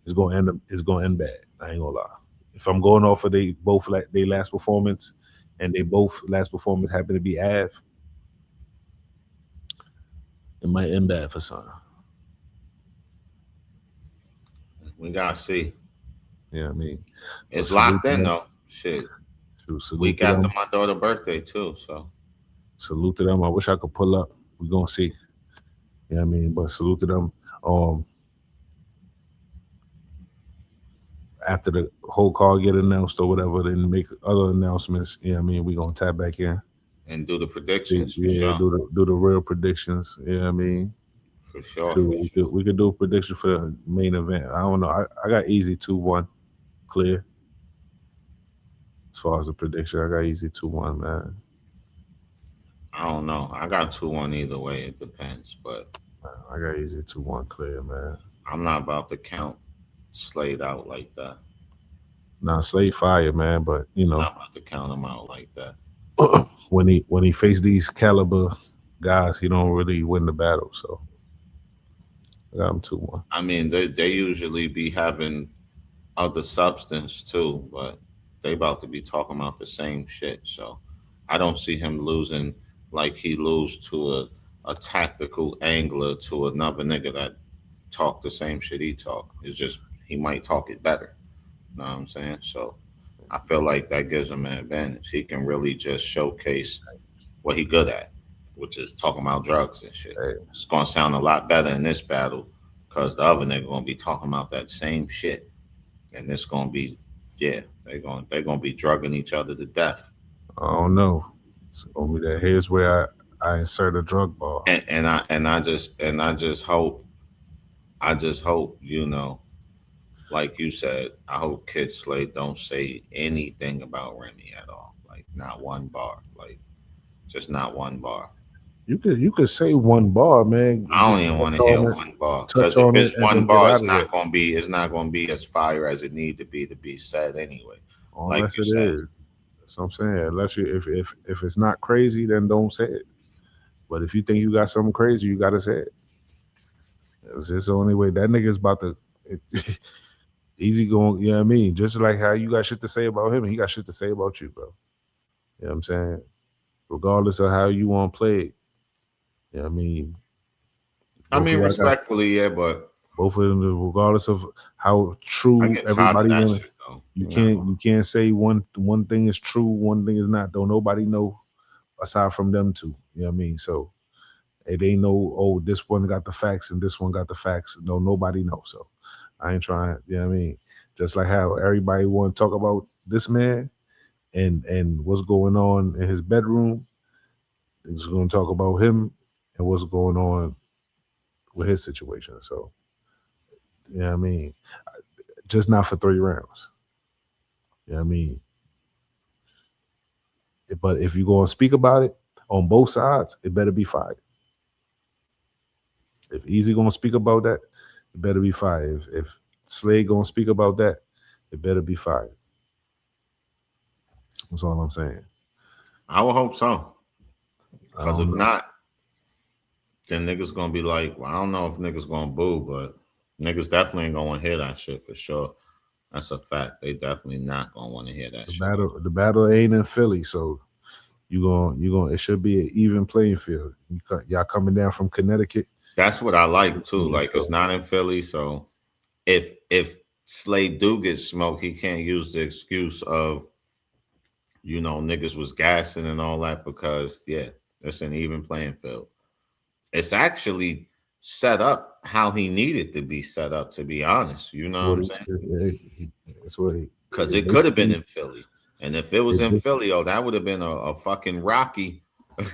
It's going to end bad. I ain't gonna lie. If I'm going off of they both like they last performance, and they both last performance happen to be Av, it might end bad for son. We gotta see. You know what I mean? But It's locked in though. Shit. salute Week to after them. my daughter's birthday too. So Salute to them. I wish I could pull up. We're gonna see. You know what I mean? But salute to them. Um, After the whole call get announced or whatever, then make other announcements. You know what I mean? We're gonna tap back in. and do the predictions for Yeah, sure. do the real predictions. You know what I mean? For sure, Shoot, for sure. we could do a prediction for the main event. I don't know. I got easy 2-1 clear. As far as the prediction, I got easy 2-1, man. I don't know. I got 2-1 either way. It depends, but I got easy 2-1 clear, man. I'm not about to count Slade out like that. Now Slade fire, man, but you know, Not about to count him out like that. when he faced these caliber guys, he don't really win the battle. So I got him 2-1. I mean, they usually be having other substance too, but they about to be talking about the same shit. So I don't see him losing like he lose to a tactical angler to another nigga that talk the same shit he talk. It's just he might talk it better. You know what I'm saying? So I feel like that gives him an advantage. He can really just showcase what he good at, which is talking about drugs and shit. Hey, It's gonna sound a lot better in this battle because the other nigga gonna be talking about that same shit, and it's gonna be, yeah, they gonna be drugging each other to death. I don't know. It's gonna be that. Here's where I insert a drug ball. And I just hope like you said, I hope Kid Slade don't say anything about Remy at all. Like not one bar. Like just not one bar. You could say one bar, man. I don't Just even touch want to hear on it, one bar touch because if on it, it's and one then get bar, out of there. it's not gonna be as fire as it need to be said anyway. Like Unless you it said, is. That's what I'm saying. Unless you, if it's not crazy, then don't say it. But if you think you got something crazy, you gotta say it. It's the only way. That nigga's about to easy going. You know what I mean? Just like how you got shit to say about him, and he got shit to say about you, bro. You know what I'm saying? Regardless of how you want to play it. You know what I mean? I Both of mean y'all got respectfully, yeah, but both of them, regardless of how I true get tired of everybody that want. shit though. You You know, can't say one thing is true, one thing is not. Don't nobody know aside from them two. You know what I mean? So it ain't no, oh, this one got the facts and this one got the facts. No, nobody knows. So I ain't trying, you know what I mean? Just like how everybody want to talk about this man and what's going on in his bedroom, is going to talk about him and what's going on with his situation. So, you know what I mean? Just not for 3 rounds. You know what I mean? But if you're going to speak about it on both sides, it better be fire. If Easy going to speak about that, it better be fire. If Slade going to speak about that, it better be fire. That's all I'm saying. I would hope so. I Because don't if know. not, then niggas gonna be like, well, I don't know if niggas gonna boo, but niggas definitely ain't gonna want to hear that shit for sure. That's a fact. They definitely not gonna want to hear that shit. The battle ain't in Philly, so you going it should be an even playing field. Y'all coming down from Connecticut. That's what I like too. Let's Like go. it's not in Philly, so if Slade do get smoked, he can't use the excuse of niggas was gassing and all that because yeah, it's an even playing field. It's actually set up how he needed to be set up. To be honest, you know That's what what I'm he saying? said. That's what he Because it could have been basically in Philly. And if it was It in just, Philly, oh, that would have been a fucking Rocky. I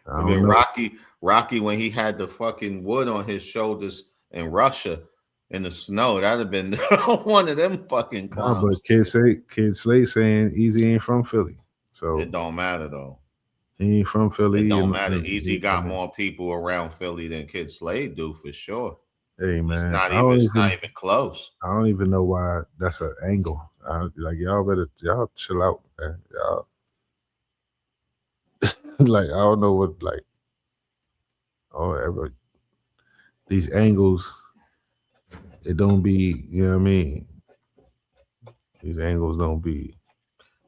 And don't then know. Rocky, when he had the fucking wood on his shoulders in Russia in the snow, that'd have been one of them fucking Nah, clowns. but Kid Slade saying Easy ain't from Philly, so It don't matter though. he ain't from It Philly, don't and, matter. Easy I got mean, more people around Philly than Kid Slade do for sure. hey It's man, not even. It's not even close. I don't even know why that's an angle. Like y'all chill out, man. Y'all like I don't know what like oh ever these angles. It don't be, you know what I mean. These angles don't be.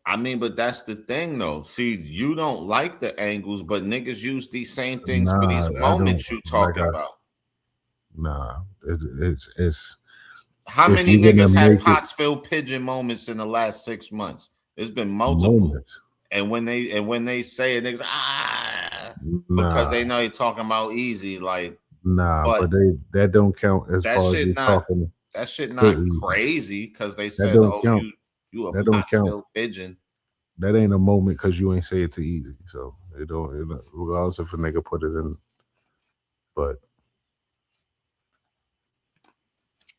I mean, but that's the thing, though. See, you don't like the angles, but niggas use these same things for Nah, these I don't moments you like. talking about. Nah, it's How if many you're gonna niggas had make it Pottsville pigeon moments in the last 6 months? There's been multiple. moments. And when they say it, niggas because Nah, they know you're talking about Easy. Like, nah, but but that don't count as that far as shit you not talking that shit to not Easy. crazy because they That said, don't "Oh, count. you a That don't count. Pottsville pigeon." That ain't a moment because you ain't say it too easy. So it don't regardless if a nigga put it in, but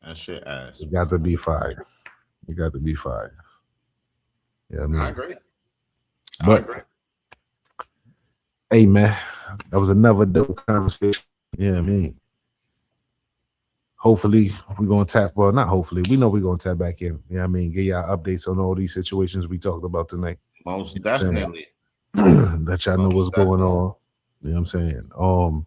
That shit ass. it got to be fire. It got to be fire. Yeah, I I mean, agree. I but agree. hey man, that was another dope conversation. Yeah, I mean, hopefully we're gonna tap. Well, not hopefully. We know we're gonna tap back in. Yeah, I mean, get y'all updates on all these situations we talked about tonight. Most You know what I'm definitely. saying? Let y'all know what's Most going definitely. on. You know what I'm saying?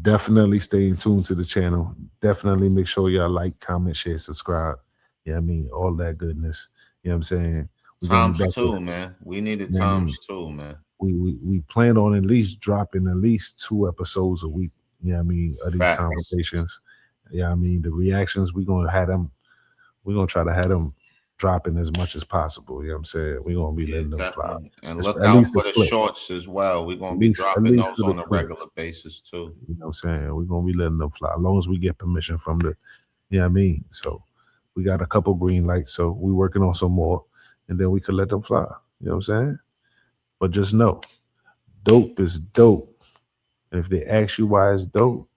Definitely stay in tune to the channel. Definitely make sure y'all like, comment, share, subscribe. Yeah, I mean, all that goodness. You know what I'm saying? We're gonna be Times back with, two, man. We needed you know what I mean? times two, man. We plan on at least dropping at least 2 episodes a week. You know what I mean? Of these Facts. conversations. Yeah, I mean the reactions, we're gonna try to have them dropping as much as possible. You know what I'm saying? We're gonna be Yeah, letting them fly. definitely. And It's, look at out least the for the clip. shorts as well. We're gonna At be least dropping those for the on a clips. regular basis too. You know what I'm saying? We're gonna be letting them fly. As long as we get permission from the, you know what I mean? So we got a couple green lights. So we working on some more and then we could let them fly. You know what I'm saying? But just know, dope is dope. And if they ask you why it's dope,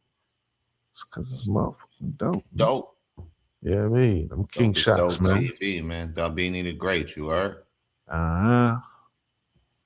it's because it's motherfucking dope. Man. Dope. Yeah, I mean, I'm king Dope is shots, dope man. TV, man. Dabini the Great, you heard? Uh-huh.